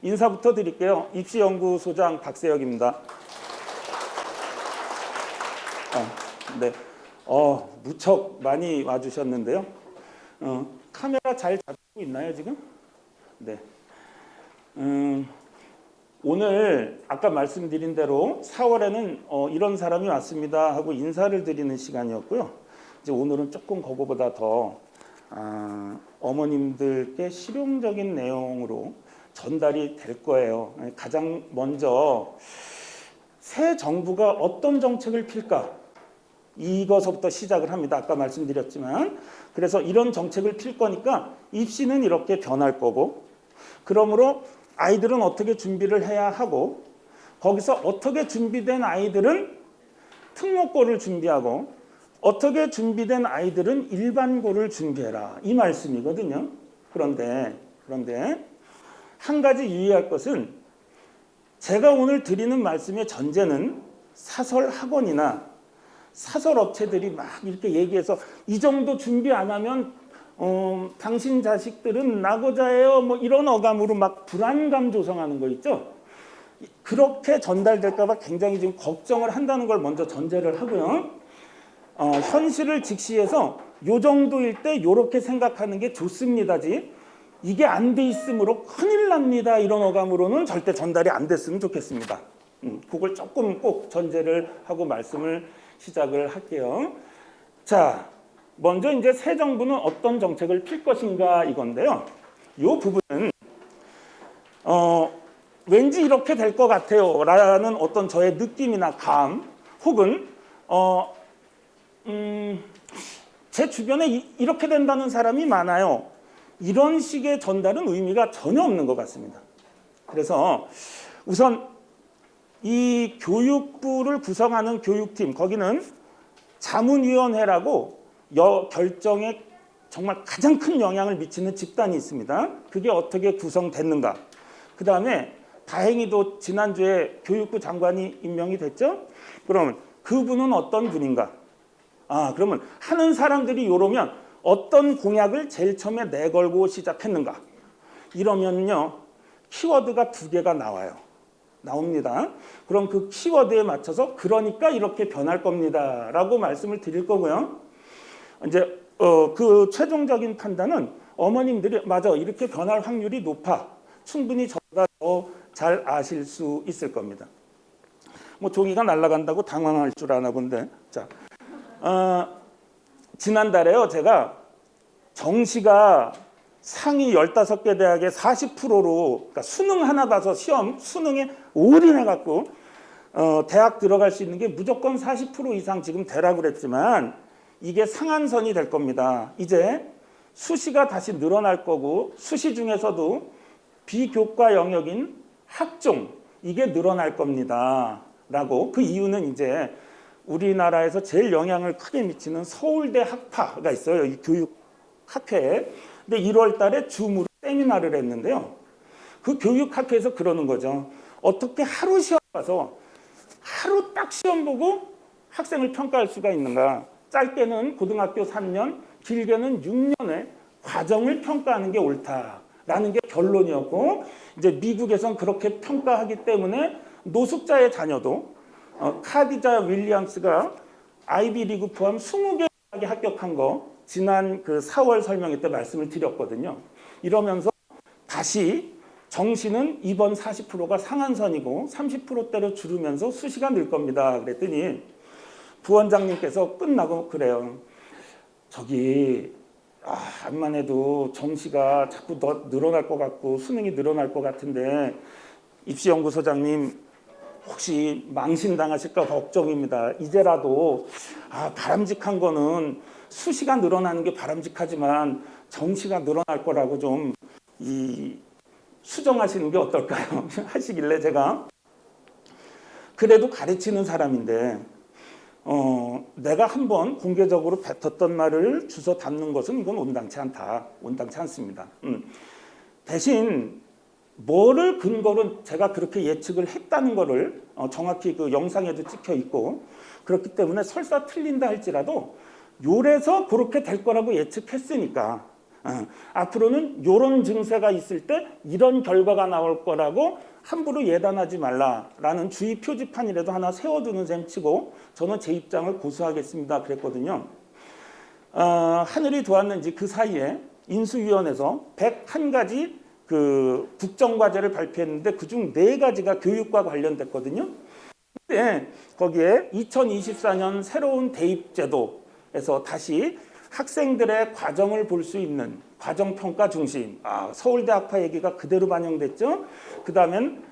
인사부터 드릴게요. 입시연구소장 박세혁입니다. 네. 무척 많이 와주셨는데요. 카메라 잘 잡고 있나요, 지금? 네. 오늘 아까 말씀드린 대로 4월에는 이런 사람이 왔습니다 하고 인사를 드리는 시간이었고요. 이제 오늘은 조금 그거보다 더 어머님들께 실용적인 내용으로 전달이 될 거예요. 가장 먼저 새 정부가 어떤 정책을 필까? 이것부터 시작을 합니다. 아까 말씀드렸지만. 그래서 이런 정책을 필 거니까 입시는 이렇게 변할 거고, 그러므로 아이들은 어떻게 준비를 해야 하고, 거기서 어떻게 준비된 아이들은 특목고를 준비하고, 어떻게 준비된 아이들은 일반고를 준비해라. 이 말씀이거든요. 그런데 한 가지 유의할 것은, 제가 오늘 드리는 말씀의 전제는 사설 학원이나 사설 업체들이 막 이렇게 얘기해서 이 정도 준비 안 하면 당신 자식들은 낙오자예요, 뭐 이런 어감으로 막 불안감 조성하는 거 있죠. 그렇게 전달될까 봐 굉장히 지금 걱정을 한다는 걸 먼저 전제를 하고요. 현실을 직시해서 요 정도일 때 요렇게 생각하는 게 좋습니다지, 이게 안 돼 있으므로 큰일 납니다 이런 어감으로는 절대 전달이 안 됐으면 좋겠습니다. 그걸 조금 꼭 전제를 하고 말씀을 시작을 할게요. 자, 먼저 이제 새 정부는 어떤 정책을 필 것인가 이건데요. 이 부분은 왠지 이렇게 될 것 같아요 라는 어떤 저의 느낌이나 감, 혹은 제 주변에 이렇게 된다는 사람이 많아요, 이런 식의 전달은 의미가 전혀 없는 것 같습니다. 그래서 우선 이 교육부를 구성하는 교육팀, 거기는 자문위원회라고 결정에 정말 가장 큰 영향을 미치는 집단이 있습니다. 그게 어떻게 구성됐는가. 그 다음에 다행히도 지난주에 교육부 장관이 임명이 됐죠. 그러면 그분은 어떤 분인가. 그러면 하는 사람들이 이러면 어떤 공약을 제일 처음에 내걸고 시작했는가. 이러면요, 키워드가 2개가 나옵니다. 그럼 그 키워드에 맞춰서 그러니까 이렇게 변할 겁니다 라고 말씀을 드릴 거고요. 이제 그 최종적인 판단은 어머님들이 맞아, 이렇게 변할 확률이 높아, 충분히 저보다 더 잘 아실 수 있을 겁니다. 뭐 종이가 날아간다고 당황할 줄 아나 본데. 자, 지난달에요, 제가 정시가 상위 15개 대학의 40%로, 그러니까 수능 하나 봐서 수능에 올인해갖고 대학 들어갈 수 있는 게 무조건 40% 이상 지금 되라고 그랬지만, 이게 상한선이 될 겁니다. 이제 수시가 다시 늘어날 거고, 수시 중에서도 비교과 영역인 학종, 이게 늘어날 겁니다 라고. 그 이유는 이제 우리나라에서 제일 영향을 크게 미치는 서울대 학파가 있어요, 이 교육학회에. 근데 1월 달에 줌으로 세미나를 했는데요. 그 교육학회에서 그러는 거죠. 어떻게 하루 시험 봐서 하루 딱 시험 보고 학생을 평가할 수가 있는가. 짧게는 고등학교 3년, 길게는 6년의 과정을 평가하는 게 옳다라는 게 결론이었고, 이제 미국에선 그렇게 평가하기 때문에 노숙자의 자녀도 카디자 윌리엄스가 아이비리그 포함 20개 대학에 합격한 거 지난 그 4월 설명회 때 말씀을 드렸거든요. 이러면서 다시 정시는 이번 40%가 상한선이고 30%대로 줄으면서 수시가 늘 겁니다 그랬더니 부원장님께서 끝나고 그래요. 저기 암만 해도 정시가 자꾸 더 늘어날 것 같고 수능이 늘어날 것 같은데 입시연구소장님 혹시 망신당하실까 걱정입니다. 이제라도 바람직한 거는 수시가 늘어나는 게 바람직하지만 정시가 늘어날 거라고 좀 수정하시는 게 어떨까요? 하시길래 제가 그래도 가르치는 사람인데 내가 한번 공개적으로 뱉었던 말을 주워 담는 것은 이건 온당치 않다. 온당치 않습니다. 대신 뭐를 근거로 제가 그렇게 예측을 했다는 거를 정확히 그 영상에도 찍혀 있고, 그렇기 때문에 설사 틀린다 할지라도 요래서 그렇게 될 거라고 예측했으니까 앞으로는 이런 증세가 있을 때 이런 결과가 나올 거라고 함부로 예단하지 말라라는 주의 표지판이라도 하나 세워두는 셈 치고 저는 제 입장을 고수하겠습니다 그랬거든요. 하늘이 도왔는지 그 사이에 인수위원회에서 101가지 그 국정과제를 발표했는데 그중 4가지가 교육과 관련됐거든요. 근데 거기에 2024년 새로운 대입제도에서 다시 학생들의 과정을 볼 수 있는 과정평가 중심, 서울대 학파 얘기가 그대로 반영됐죠. 그 다음엔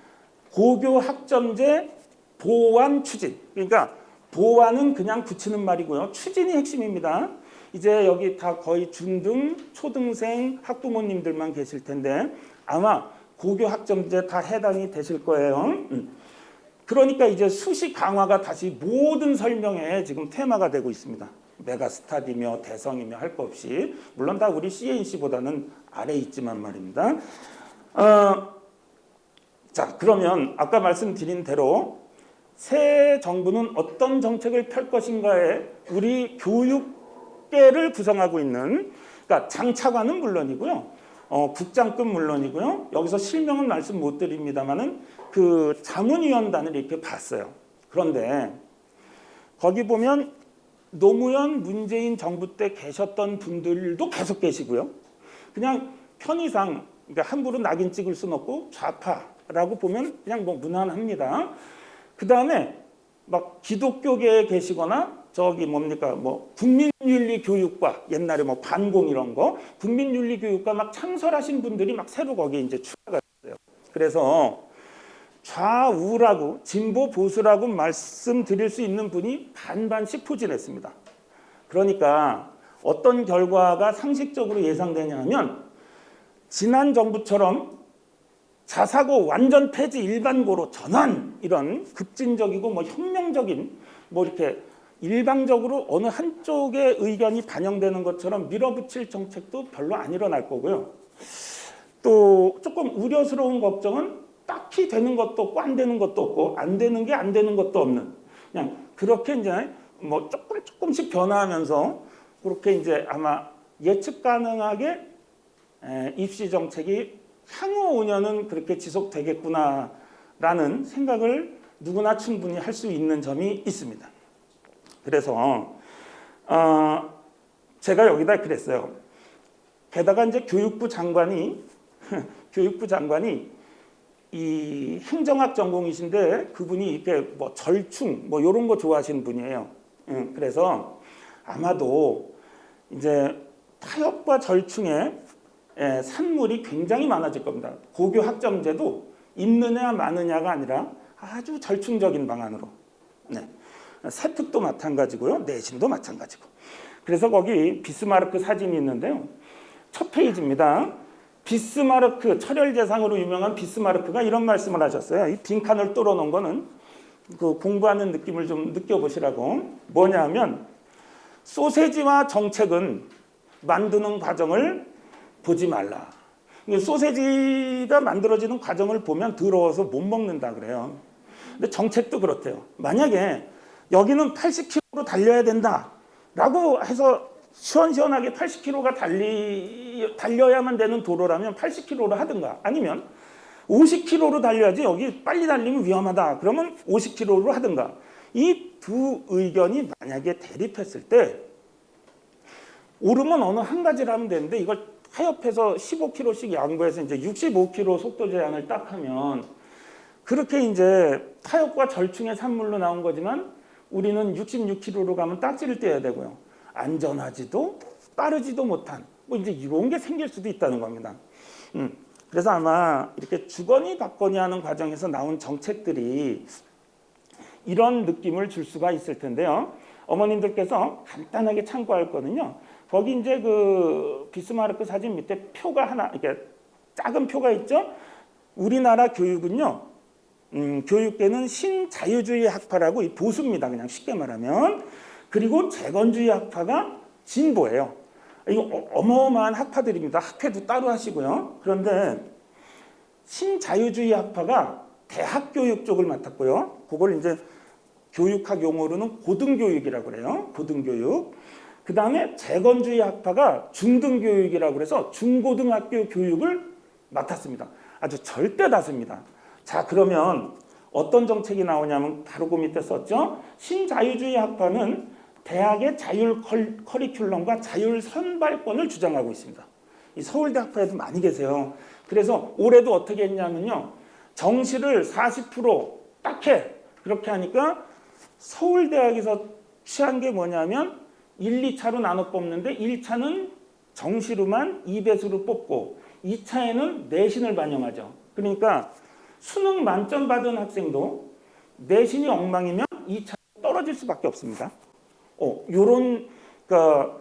고교 학점제 보완 추진. 그러니까 보완은 그냥 붙이는 말이고요. 추진이 핵심입니다. 이제 여기 다 거의 중등, 초등생 학부모님들만 계실 텐데 아마 고교 학점제 다 해당이 되실 거예요. 그러니까 이제 수시 강화가 다시 모든 설명에 지금 테마가 되고 있습니다. 메가스탑이며 대성이며 할 거 없이 물론 다 우리 CNC보다는 아래에 있지만 말입니다. 자 그러면 아까 말씀드린 대로 새 정부는 어떤 정책을 펼 것인가에 우리 교육계를 구성하고 있는 그러니까 장차관은 물론이고요. 국장급 물론이고요. 여기서 실명은 말씀 못 드립니다만은 그 자문위원단을 이렇게 봤어요. 그런데 거기 보면 노무현 문재인 정부 때 계셨던 분들도 계속 계시고요. 그냥 편의상 그러니까 함부로 낙인 찍을 수는 없고 좌파라고 보면 그냥 뭐 무난합니다. 그 다음에 막 기독교계에 계시거나 저기 뭡니까 뭐 국민윤리교육과 옛날에 뭐 반공 이런 거 국민윤리교육과 막 창설하신 분들이 막 새로 거기에 이제 추가가 됐어요. 그래서 좌우라고 진보 보수라고 말씀드릴 수 있는 분이 반반씩 포진했습니다. 그러니까 어떤 결과가 상식적으로 예상되냐 하면 지난 정부처럼 자사고 완전 폐지 일반고로 전환 이런 급진적이고 뭐 혁명적인 뭐 이렇게 일방적으로 어느 한쪽의 의견이 반영되는 것처럼 밀어붙일 정책도 별로 안 일어날 거고요. 또 조금 우려스러운 걱정은 딱히 되는 것도 없고 안 되는 것도 없고 안 되는 게 안 되는 것도 없는 그냥 그렇게 이제 뭐 조금씩 변화하면서 그렇게 이제 아마 예측 가능하게 입시 정책이 향후 5년은 그렇게 지속되겠구나라는 생각을 누구나 충분히 할 수 있는 점이 있습니다. 그래서 제가 여기다 그랬어요. 게다가 이제 교육부 장관이 이 행정학 전공이신데 그분이 이렇게 뭐 절충 뭐 이런 거 좋아하시는 분이에요. 그래서 아마도 이제 타협과 절충의 산물이 굉장히 많아질 겁니다. 고교 학점제도 있느냐 마느냐가 아니라 아주 절충적인 방안으로. 네. 세특도 마찬가지고요. 내신도 마찬가지고. 그래서 거기 비스마르크 사진이 있는데요. 첫 페이지입니다. 비스마르크 철혈제상으로 유명한 비스마르크가 이런 말씀을 하셨어요. 이 빈칸을 뚫어놓은 거는 그 공부하는 느낌을 좀 느껴보시라고. 뭐냐면 소세지와 정책은 만드는 과정을 보지 말라. 소세지가 만들어지는 과정을 보면 더러워서 못 먹는다 그래요. 근데 정책도 그렇대요. 만약에 여기는 80km로 달려야 된다라고 해서 시원시원하게 80km가 달려야만 되는 도로라면 80km로 하든가 아니면 50km로 달려야지 여기 빨리 달리면 위험하다 그러면 50km로 하든가 이 두 의견이 만약에 대립했을 때 오르면 어느 한 가지를 하면 되는데 이걸 타협해서 15km씩 양보해서 이제 65km 속도 제한을 딱 하면 그렇게 이제 타협과 절충의 산물로 나온 거지만 우리는 66km로 가면 딱지를 떼야 되고요. 안전하지도 빠르지도 못한 뭐 이제 이런 게 생길 수도 있다는 겁니다. 그래서 아마 이렇게 주거니 받거니 하는 과정에서 나온 정책들이 이런 느낌을 줄 수가 있을 텐데요. 어머님들께서 간단하게 참고할 거는요. 거기 이제 그 비스마르크 사진 밑에 표가 하나 이렇게 작은 표가 있죠. 우리나라 교육은요. 교육계는 신자유주의 학파라고 이 보수입니다. 그냥 쉽게 말하면. 그리고 재건주의 학파가 진보예요. 이거 어마어마한 학파들입니다. 학회도 따로 하시고요. 그런데 신자유주의 학파가 대학교육 쪽을 맡았고요. 그걸 이제 교육학 용어로는 고등교육이라고 그래요. 고등교육. 그 다음에 재건주의 학파가 중등교육이라고 그래서 중고등학교 교육을 맡았습니다. 아주 절대 다수입니다. 자, 그러면 어떤 정책이 나오냐면 바로 그 밑에 썼죠. 신자유주의 학파는 대학의 자율 커리큘럼과 자율 선발권을 주장하고 있습니다. 이 서울대 학파에도 많이 계세요. 그래서 올해도 어떻게 했냐면요. 정시를 40% 해. 그렇게 하니까 서울대학에서 취한 게 뭐냐면 1, 2차로 나눠 뽑는데 1차는 정시로만 2배수로 뽑고 2차에는 내신을 반영하죠. 그러니까 수능 만점 받은 학생도 내신이 엉망이면 2차 떨어질 수밖에 없습니다. 요런 그러니까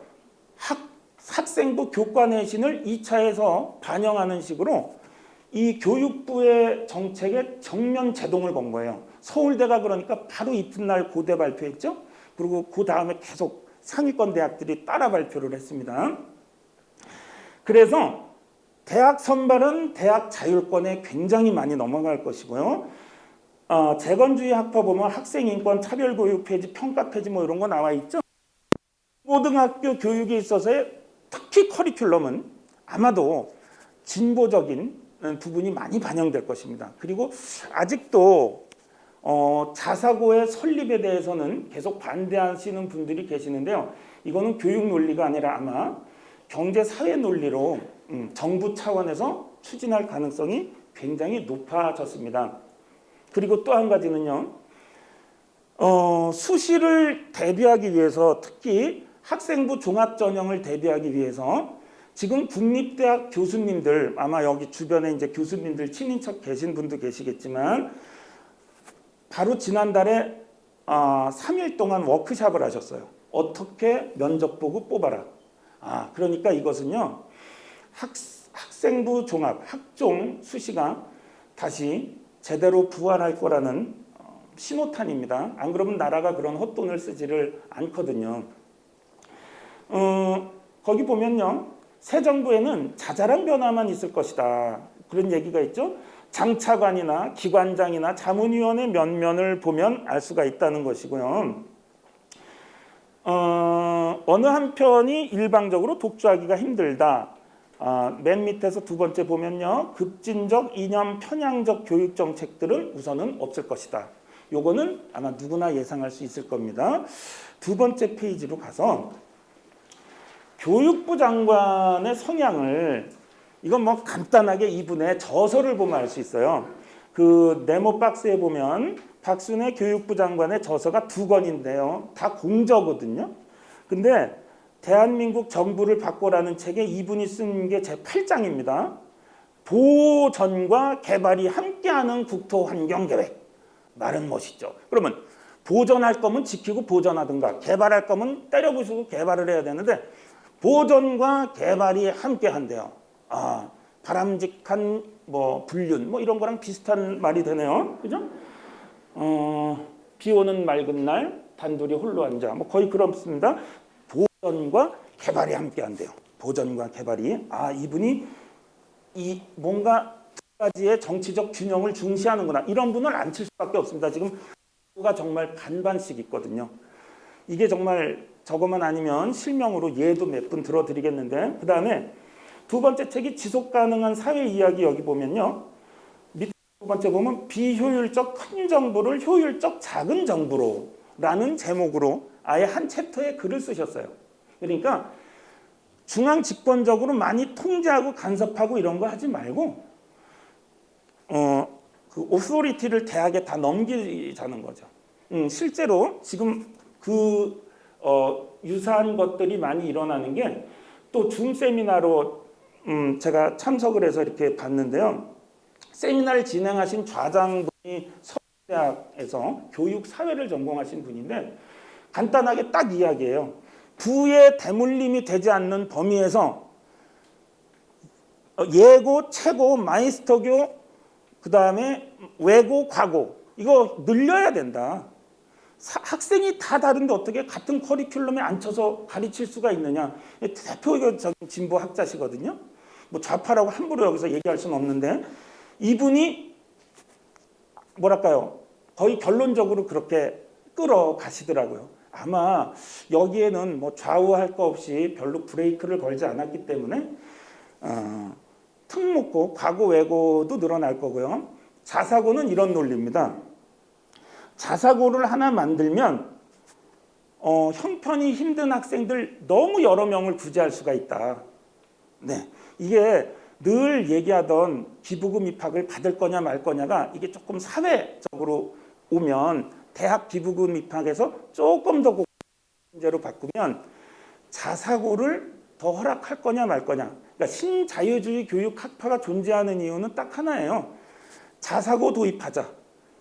학생부 교과 내신을 2차에서 반영하는 식으로 이 교육부의 정책에 정면 제동을 건 거예요. 서울대가 그러니까 바로 이튿날 고대 발표했죠. 그리고 그 다음에 계속 상위권 대학들이 따라 발표를 했습니다. 그래서 대학 선발은 대학 자율권에 굉장히 많이 넘어갈 것이고요. 재건주의 학파 보면 학생인권, 차별교육 폐지, 평가 폐지 뭐 이런 거 나와 있죠. 고등학교 교육에 있어서의 특히 커리큘럼은 아마도 진보적인 부분이 많이 반영될 것입니다. 그리고 아직도 자사고의 설립에 대해서는 계속 반대하시는 분들이 계시는데요. 이거는 교육 논리가 아니라 아마 경제 사회 논리로 정부 차원에서 추진할 가능성이 굉장히 높아졌습니다. 그리고 또 한 가지는요. 수시를 대비하기 위해서 특히 학생부 종합전형을 대비하기 위해서 지금 국립대학 교수님들 아마 여기 주변에 이제 교수님들 친인척 계신 분도 계시겠지만 바로 지난달에 3일 동안 워크숍을 하셨어요. 어떻게 면접 보고 뽑아라. 그러니까 이것은요. 학생부 종합, 학종 수시가 다시 제대로 부활할 거라는 신호탄입니다. 안 그러면 나라가 그런 헛돈을 쓰지를 않거든요. 거기 보면요. 새 정부에는 자잘한 변화만 있을 것이다. 그런 얘기가 있죠. 장차관이나 기관장이나 자문위원회 면면을 보면 알 수가 있다는 것이고요. 어느 한편이 일방적으로 독주하기가 힘들다. 맨 밑에서 두 번째 보면요. 급진적, 이념, 편향적 교육 정책들은 우선은 없을 것이다. 요거는 아마 누구나 예상할 수 있을 겁니다. 두 번째 페이지로 가서 교육부 장관의 성향을 이건 뭐 간단하게 이분의 저서를 보면 알 수 있어요. 그 네모 박스에 보면 박순애 교육부 장관의 저서가 2권인데요. 다 공저거든요. 근데 대한민국 정부를 바꿔라는 책에 이분이 쓴 게 제8장입니다. 보전과 개발이 함께하는 국토환경계획. 말은 멋있죠. 그러면 보전할 거면 지키고 보전하든가 개발할 거면 때려부수고 개발을 해야 되는데 보전과 개발이 함께한대요. 바람직한 불륜 이런 거랑 비슷한 말이 되네요. 그죠? 비 오는 맑은 날 단둘이 홀로 앉아 거의 그렇습니다. 보전과 개발이 함께한대요. 보전과 개발이 이분이 이 뭔가 두 가지의 정치적 균형을 중시하는구나 이런 분을 안 칠 수밖에 없습니다. 지금 가 정말 반반씩 있거든요. 이게 정말 저것만 아니면 실명으로 예도 몇 분 들어드리겠는데 그 다음에 두 번째 책이 지속 가능한 사회 이야기 여기 보면요. 밑에 두 번째 보면 비효율적 큰 정부를 효율적 작은 정부로 라는 제목으로 아예 한 챕터에 글을 쓰셨어요. 그러니까 중앙 집권적으로 많이 통제하고 간섭하고 이런 거 하지 말고 그 오소리티를 대학에 다 넘기자는 거죠. 실제로 지금 유사한 것들이 많이 일어나는 게 또 줌 세미나로 제가 참석을 해서 이렇게 봤는데요. 세미나를 진행하신 좌장분이 서울대학에서 교육 사회를 전공하신 분인데 간단하게 딱 이야기해요. 부의 대물림이 되지 않는 범위에서 예고, 최고, 마이스터교, 그 다음에 외고, 과고 이거 늘려야 된다. 학생이 다 다른데 어떻게 같은 커리큘럼에 앉혀서 가르칠 수가 있느냐. 대표적인 진보 학자시거든요. 좌파라고 함부로 여기서 얘기할 수는 없는데 이분이 뭐랄까요. 거의 결론적으로 그렇게 끌어가시더라고요. 아마 여기에는 뭐 좌우할 거 없이 별로 브레이크를 걸지 않았기 때문에 특목고, 과고, 외고도 늘어날 거고요. 자사고는 이런 논리입니다. 자사고를 하나 만들면 형편이 힘든 학생들 너무 여러 명을 구제할 수가 있다. 네, 이게 늘 얘기하던 기부금 입학을 받을 거냐 말 거냐가 이게 조금 사회적으로 오면 대학 기부금 입학에서 조금 더 문제로 바꾸면 자사고를 더 허락할 거냐 말 거냐. 그러니까 신자유주의 교육 학파가 존재하는 이유는 딱 하나예요. 자사고 도입하자.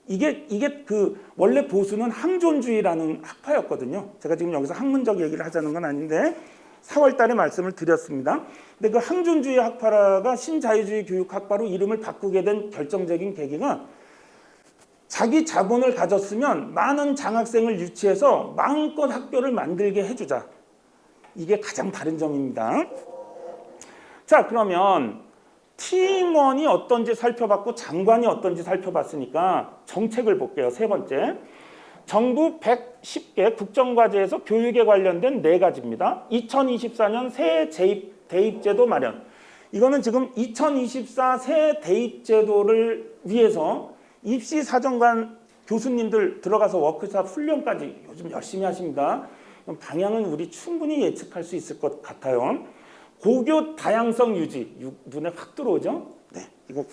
이게 그 원래 보수는 항존주의라는 학파였거든요. 제가 지금 여기서 학문적 얘기를 하자는 건 아닌데 4월 달에 말씀을 드렸습니다. 근데 그 항존주의 학파가 신자유주의 교육 학파로 이름을 바꾸게 된 결정적인 계기가 자기 자본을 가졌으면 많은 장학생을 유치해서 마음껏 학교를 만들게 해주자. 이게 가장 다른 점입니다. 자, 그러면 팀원이 어떤지 살펴봤고 장관이 어떤지 살펴봤으니까 정책을 볼게요. 세 번째. 정부 110개 국정과제에서 교육에 관련된 4가지입니다. 2024년 새 대입제도 마련. 이거는 지금 2024 새 대입제도를 위해서 입시사정관 교수님들 들어가서 워크숍 훈련까지 요즘 열심히 하십니다. 방향은 우리 충분히 예측할 수 있을 것 같아요. 고교 다양성 유지, 눈에 확 들어오죠? 네, 이거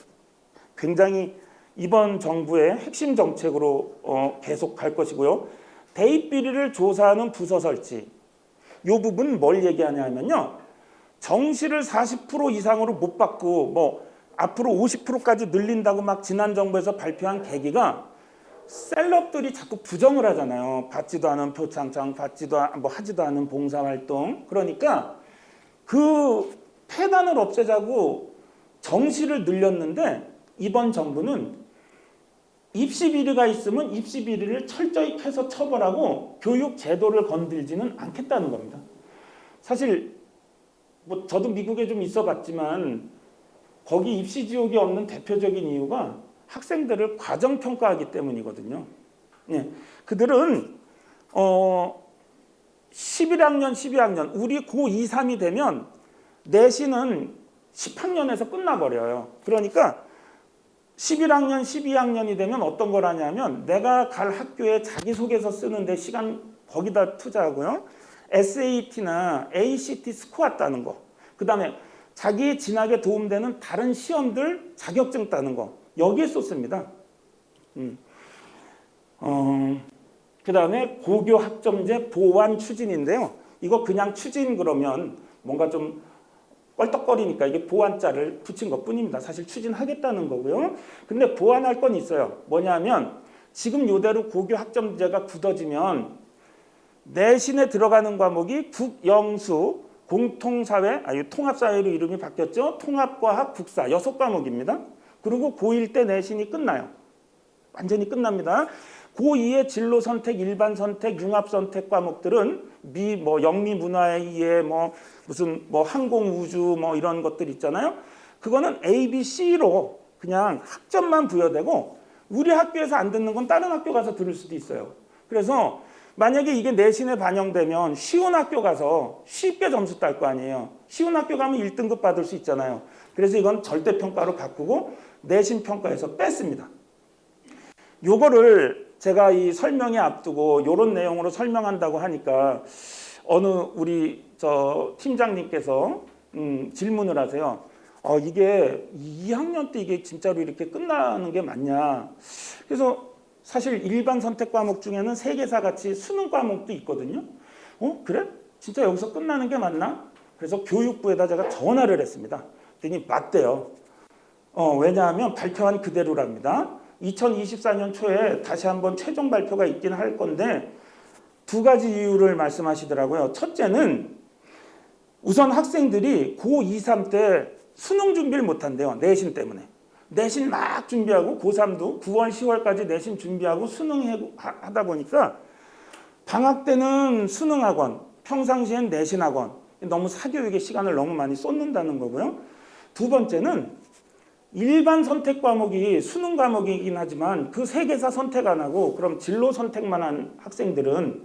굉장히 이번 정부의 핵심 정책으로 계속 갈 것이고요. 대입 비리를 조사하는 부서 설치. 이 부분 뭘 얘기하냐면요. 정시를 40% 이상으로 못 받고 뭐 앞으로 50%까지 늘린다고 막 지난 정부에서 발표한 계기가 셀럽들이 자꾸 부정을 하잖아요. 받지도 않은 표창장, 하지도 않은 봉사활동. 그러니까 그 폐단을 없애자고 정시를 늘렸는데 이번 정부는 입시 비리가 있으면 입시 비리를 철저히 해서 처벌하고 교육 제도를 건들지는 않겠다는 겁니다. 사실 뭐 저도 미국에 좀 있어봤지만 거기 입시 지옥이 없는 대표적인 이유가 학생들을 과정 평가하기 때문이거든요. 예, 그들은 11학년, 12학년 우리 고2, 3이 되면 내신은 10학년에서 끝나버려요. 그러니까 11학년, 12학년이 되면 어떤 걸 하냐면 내가 갈 학교에 자기소개서 쓰는데 시간 거기다 투자하고요. SAT나 ACT 스코어 따는 거. 그 다음에 자기 진학에 도움되는 다른 시험들 자격증 따는 거. 여기에 쏟습니다. 그 다음에 고교 학점제 보완 추진인데요. 이거 그냥 추진 그러면 뭔가 좀 껄떡거리니까 이게 보완자를 붙인 것 뿐입니다. 사실 추진하겠다는 거고요. 근데 보완할 건 있어요. 뭐냐면 지금 이대로 고교 학점제가 굳어지면 내신에 들어가는 과목이 국영수, 공통사회, 통합사회로 이름이 바뀌었죠. 통합과학, 국사 6과목입니다. 그리고 고1 때 내신이 끝나요. 완전히 끝납니다. 고2의 진로 선택, 일반 선택, 융합 선택 과목들은 영미 문화의 무슨 항공 우주 이런 것들 있잖아요. 그거는 A, B, C로 그냥 학점만 부여되고 우리 학교에서 안 듣는 건 다른 학교 가서 들을 수도 있어요. 그래서 만약에 이게 내신에 반영되면 쉬운 학교 가서 쉽게 점수 딸 거 아니에요. 쉬운 학교 가면 1등급 받을 수 있잖아요. 그래서 이건 절대평가로 바꾸고 내신 평가에서 뺐습니다. 요거를 제가 이 설명에 앞두고 이런 내용으로 설명한다고 하니까 어느 우리 팀장님께서 질문을 하세요. 이게 2학년 때 이게 진짜로 이렇게 끝나는 게 맞냐. 그래서 사실 일반 선택 과목 중에는 세계사 같이 수능 과목도 있거든요. 그래? 진짜 여기서 끝나는 게 맞나? 그래서 교육부에다 제가 전화를 했습니다. 그랬더니 맞대요. 왜냐하면 발표한 그대로랍니다. 2024년 초에 다시 한번 최종 발표가 있긴 할 건데 2가지 이유를 말씀하시더라고요. 첫째는 우선 학생들이 고2, 3 때 수능 준비를 못한대요. 내신 때문에. 내신 막 준비하고 고3도 9월, 10월까지 내신 준비하고 수능하다 보니까 방학 때는 수능학원, 평상시엔 내신학원 너무 사교육에 시간을 너무 많이 쏟는다는 거고요. 2번째는 일반 선택 과목이 수능 과목이긴 하지만 그 세계사 선택 안 하고 그럼 진로 선택만 한 학생들은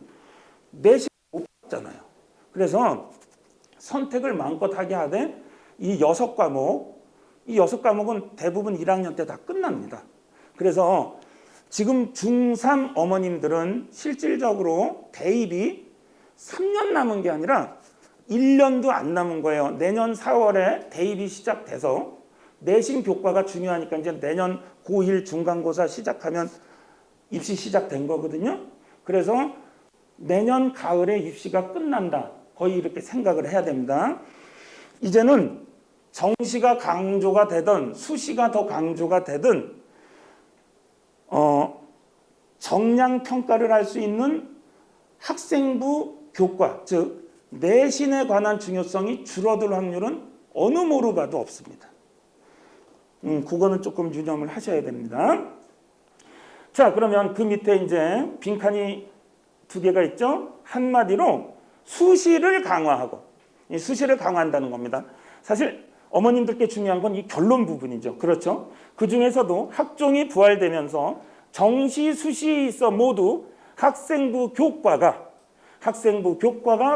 내신 못 받잖아요. 그래서 선택을 마음껏 하게 하되 이 6과목, 이 6과목은 대부분 1학년 때 다 끝납니다. 그래서 지금 중3 어머님들은 실질적으로 대입이 3년 남은 게 아니라 1년도 안 남은 거예요. 내년 4월에 대입이 시작돼서 내신 교과가 중요하니까 이제 내년 고1 중간고사 시작하면 입시 시작된 거거든요. 그래서 내년 가을에 입시가 끝난다. 거의 이렇게 생각을 해야 됩니다. 이제는 정시가 강조가 되든 수시가 더 강조가 되든 정량 평가를 할 수 있는 학생부 교과, 즉 내신에 관한 중요성이 줄어들 확률은 어느 모로 봐도 없습니다. 그거는 조금 유념을 하셔야 됩니다. 자, 그러면 그 밑에 이제 빈칸이 2개가 있죠. 한마디로 수시를 강화하고, 이 수시를 강화한다는 겁니다. 사실 어머님들께 중요한 건 이 결론 부분이죠. 그렇죠? 그 중에서도 학종이 부활되면서 정시, 수시에 있어 모두 학생부 교과가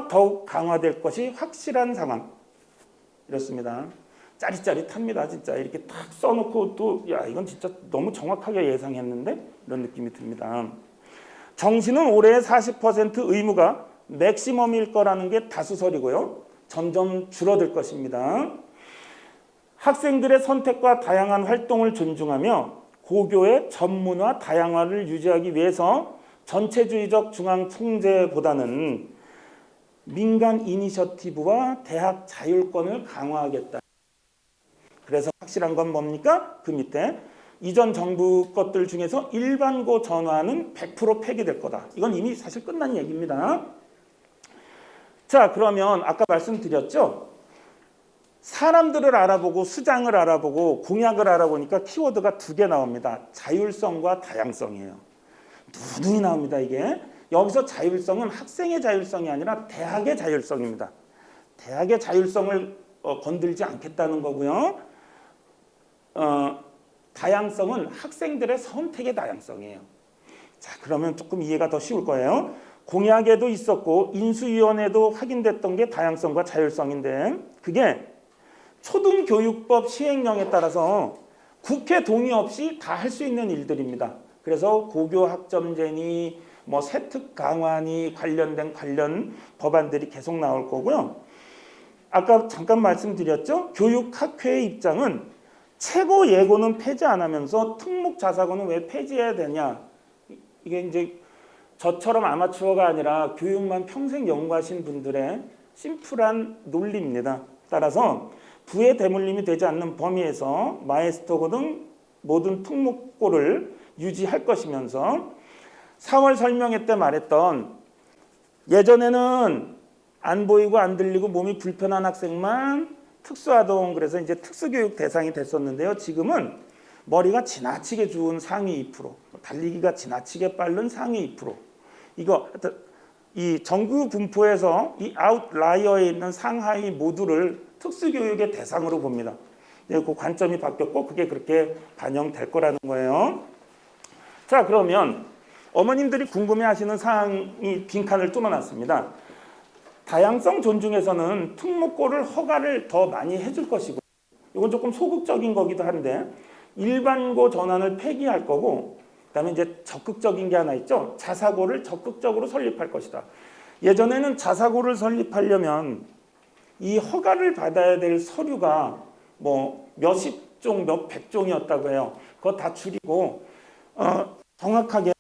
더욱 강화될 것이 확실한 상황. 이렇습니다. 짜릿짜릿합니다. 진짜 이렇게 딱 써놓고 또 야, 이건 진짜 너무 정확하게 예상했는데 이런 느낌이 듭니다. 정시는 올해 40% 의무가 맥시멈일 거라는 게 다수설이고요. 점점 줄어들 것입니다. 학생들의 선택과 다양한 활동을 존중하며 고교의 전문화, 다양화를 유지하기 위해서 전체주의적 중앙 통제보다는 민간 이니셔티브와 대학 자율권을 강화하겠다. 그래서 확실한 건 뭡니까? 그 밑에 이전 정부 것들 중에서 일반고 전화는 100% 폐기될 거다. 이건 이미 사실 끝난 얘기입니다. 자, 그러면 아까 말씀드렸죠? 사람들을 알아보고 수장을 알아보고 공약을 알아보니까 키워드가 2개 나옵니다. 자율성과 다양성이에요. 누누이 나옵니다. 이게. 여기서 자율성은 학생의 자율성이 아니라 대학의 자율성입니다. 대학의 자율성을 건들지 않겠다는 거고요. 다양성은 학생들의 선택의 다양성이에요. 자, 그러면 조금 이해가 더 쉬울 거예요. 공약에도 있었고 인수위원회도 확인됐던 게 다양성과 자율성인데 그게 초등교육법 시행령에 따라서 국회 동의 없이 다 할 수 있는 일들입니다. 그래서 고교 학점제니 뭐 세특 강화니 관련 법안들이 계속 나올 거고요. 아까 잠깐 말씀드렸죠. 교육학회의 입장은 최고 예고는 폐지 안 하면서 특목 자사고는 왜 폐지해야 되냐. 이게 이제 저처럼 아마추어가 아니라 교육만 평생 연구하신 분들의 심플한 논리입니다. 따라서 부의 대물림이 되지 않는 범위에서 마에스터고 등 모든 특목고를 유지할 것이면서 4월 설명회 때 말했던 예전에는 안 보이고 안 들리고 몸이 불편한 학생만 특수아동 그래서 이제 특수교육 대상이 됐었는데요. 지금은 머리가 지나치게 좋은 상위 2%, 달리기가 지나치게 빠른 상위 2%. 이거 이 정규 분포에서 이 아웃라이어에 있는 상하이 모두를 특수교육의 대상으로 봅니다. 그 관점이 바뀌었고 그게 그렇게 반영될 거라는 거예요. 자, 그러면 어머님들이 궁금해하시는 사항이 빈칸을 뚫어놨습니다. 다양성 존중에서는 특목고를 허가를 더 많이 해줄 것이고 이건 조금 소극적인 거기도 한데 일반고 전환을 폐기할 거고 그다음에 이제 적극적인 게 하나 있죠. 자사고를 적극적으로 설립할 것이다. 예전에는 자사고를 설립하려면 이 허가를 받아야 될 서류가 뭐 몇십 종, 몇백 종이었다고 해요. 그거 다 줄이고 정확하게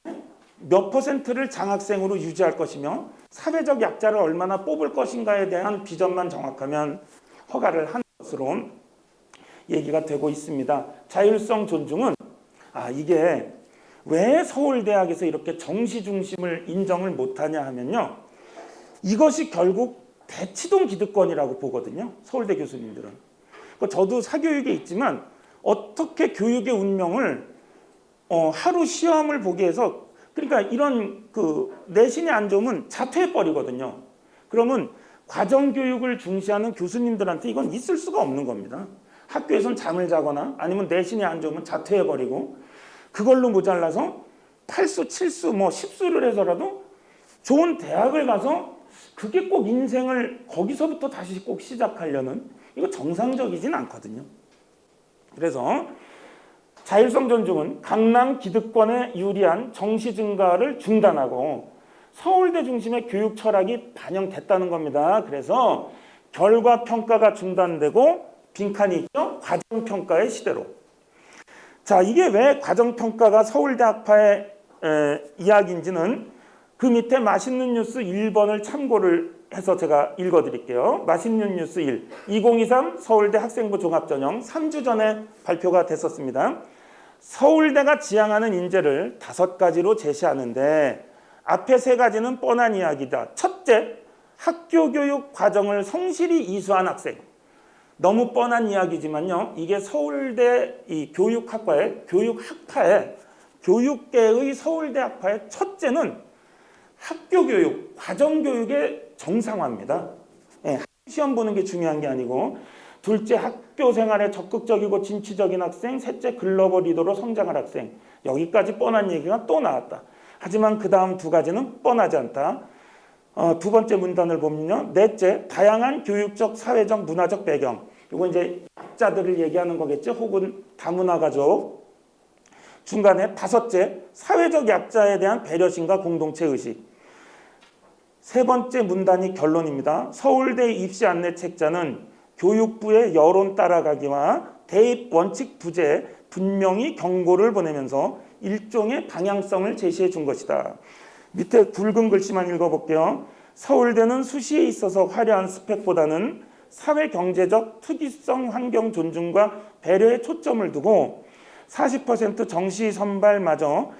몇 퍼센트를 장학생으로 유지할 것이며 사회적 약자를 얼마나 뽑을 것인가에 대한 비전만 정확하면 허가를 한 것으로 얘기가 되고 있습니다. 자율성 존중은 이게 왜 서울대학에서 이렇게 정시 중심을 인정을 못하냐 하면요. 이것이 결국 대치동 기득권이라고 보거든요. 서울대 교수님들은. 저도 사교육에 있지만 어떻게 교육의 운명을 하루 시험을 보게 해서 그러니까 이런 그 내신이 안 좋으면 자퇴해버리거든요. 그러면 과정교육을 중시하는 교수님들한테 이건 있을 수가 없는 겁니다. 학교에선 잠을 자거나 아니면 내신이 안 좋으면 자퇴해버리고 그걸로 모자라서 8수, 7수, 뭐 10수를 해서라도 좋은 대학을 가서 그게 꼭 인생을 거기서부터 다시 꼭 시작하려는, 이거 정상적이진 않거든요. 그래서 자율성 존중은 강남 기득권에 유리한 정시 증가를 중단하고 서울대 중심의 교육 철학이 반영됐다는 겁니다. 그래서 결과 평가가 중단되고 빈칸이 있죠. 과정 평가의 시대로. 자, 이게 왜 과정 평가가 서울대 학파의 이야기인지는 그 밑에 맛있는 뉴스 1번을 참고를 해서 제가 읽어드릴게요. 맛있는 뉴스 1, 2023 서울대 학생부 종합전형 3주 전에 발표가 됐었습니다. 서울대가 지향하는 인재를 5가지로 제시하는데 앞에 3가지는 뻔한 이야기다. 첫째, 학교 교육 과정을 성실히 이수한 학생. 너무 뻔한 이야기지만요. 이게 서울대 이 교육학과의 교육학파의 교육계의 서울대 학파의 첫째는 학교 교육, 과정 교육의 정상화입니다. 예, 시험 보는 게 중요한 게 아니고, 둘째, 학교 생활에 적극적이고 진취적인 학생, 셋째, 글로벌 리더로 성장할 학생. 여기까지 뻔한 얘기가 또 나왔다. 하지만 그 다음 2가지는 뻔하지 않다. 2번째 문단을 보면요. 넷째, 다양한 교육적, 사회적, 문화적 배경. 이거 이제 약자들을 얘기하는 거겠죠. 혹은 다문화 가족. 중간에 5째, 사회적 약자에 대한 배려심과 공동체 의식. 3번째 문단이 결론입니다. 서울대 입시 안내 책자는 교육부의 여론 따라가기와 대입 원칙 부재에 분명히 경고를 보내면서 일종의 방향성을 제시해 준 것이다. 밑에 굵은 글씨만 읽어볼게요. 서울대는 수시에 있어서 화려한 스펙보다는 사회 경제적 특이성 환경 존중과 배려에 초점을 두고 40% 정시 선발마저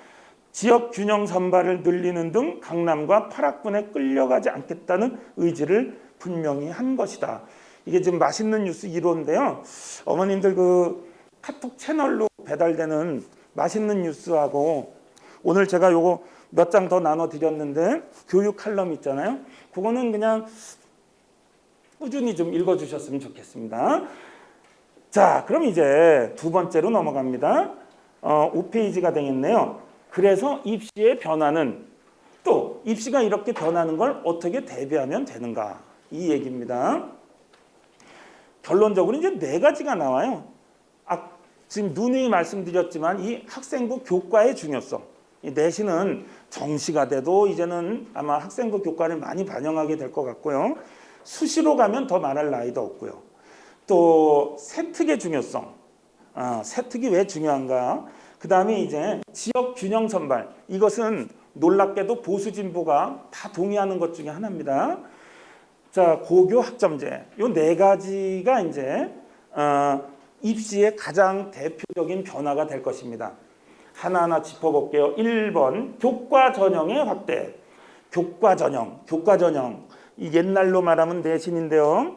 지역 균형 선발을 늘리는 등 강남과 8학군에 끌려가지 않겠다는 의지를 분명히 한 것이다. 이게 지금 맛있는 뉴스 1호인데요. 어머님들 그 카톡 채널로 배달되는 맛있는 뉴스하고 오늘 제가 요거 몇 장 더 나눠드렸는데 교육 칼럼 있잖아요. 그거는 그냥 꾸준히 좀 읽어주셨으면 좋겠습니다. 자, 그럼 이제 2번째로 넘어갑니다. 5페이지가 되겠네요. 그래서 입시의 변화는, 또 입시가 이렇게 변하는 걸 어떻게 대비하면 되는가, 이 얘기입니다. 결론적으로 이제 4가지가 나와요. 지금 누누이 말씀드렸지만 이 학생부 교과의 중요성, 이 내신은 정시가 돼도 이제는 아마 학생부 교과를 많이 반영하게 될 것 같고요. 수시로 가면 더 말할 나위도 없고요. 또 세특의 중요성, 세특이 왜 중요한가? 그 다음에 이제 지역 균형 선발, 이것은 놀랍게도 보수 진보가 다 동의하는 것 중에 하나입니다. 자, 고교 학점제, 이 4가지가 이제 입시의 가장 대표적인 변화가 될 것입니다. 하나하나 짚어볼게요. 1번, 교과 전형의 확대. 교과 전형. 이 옛날로 말하면 내신인데요.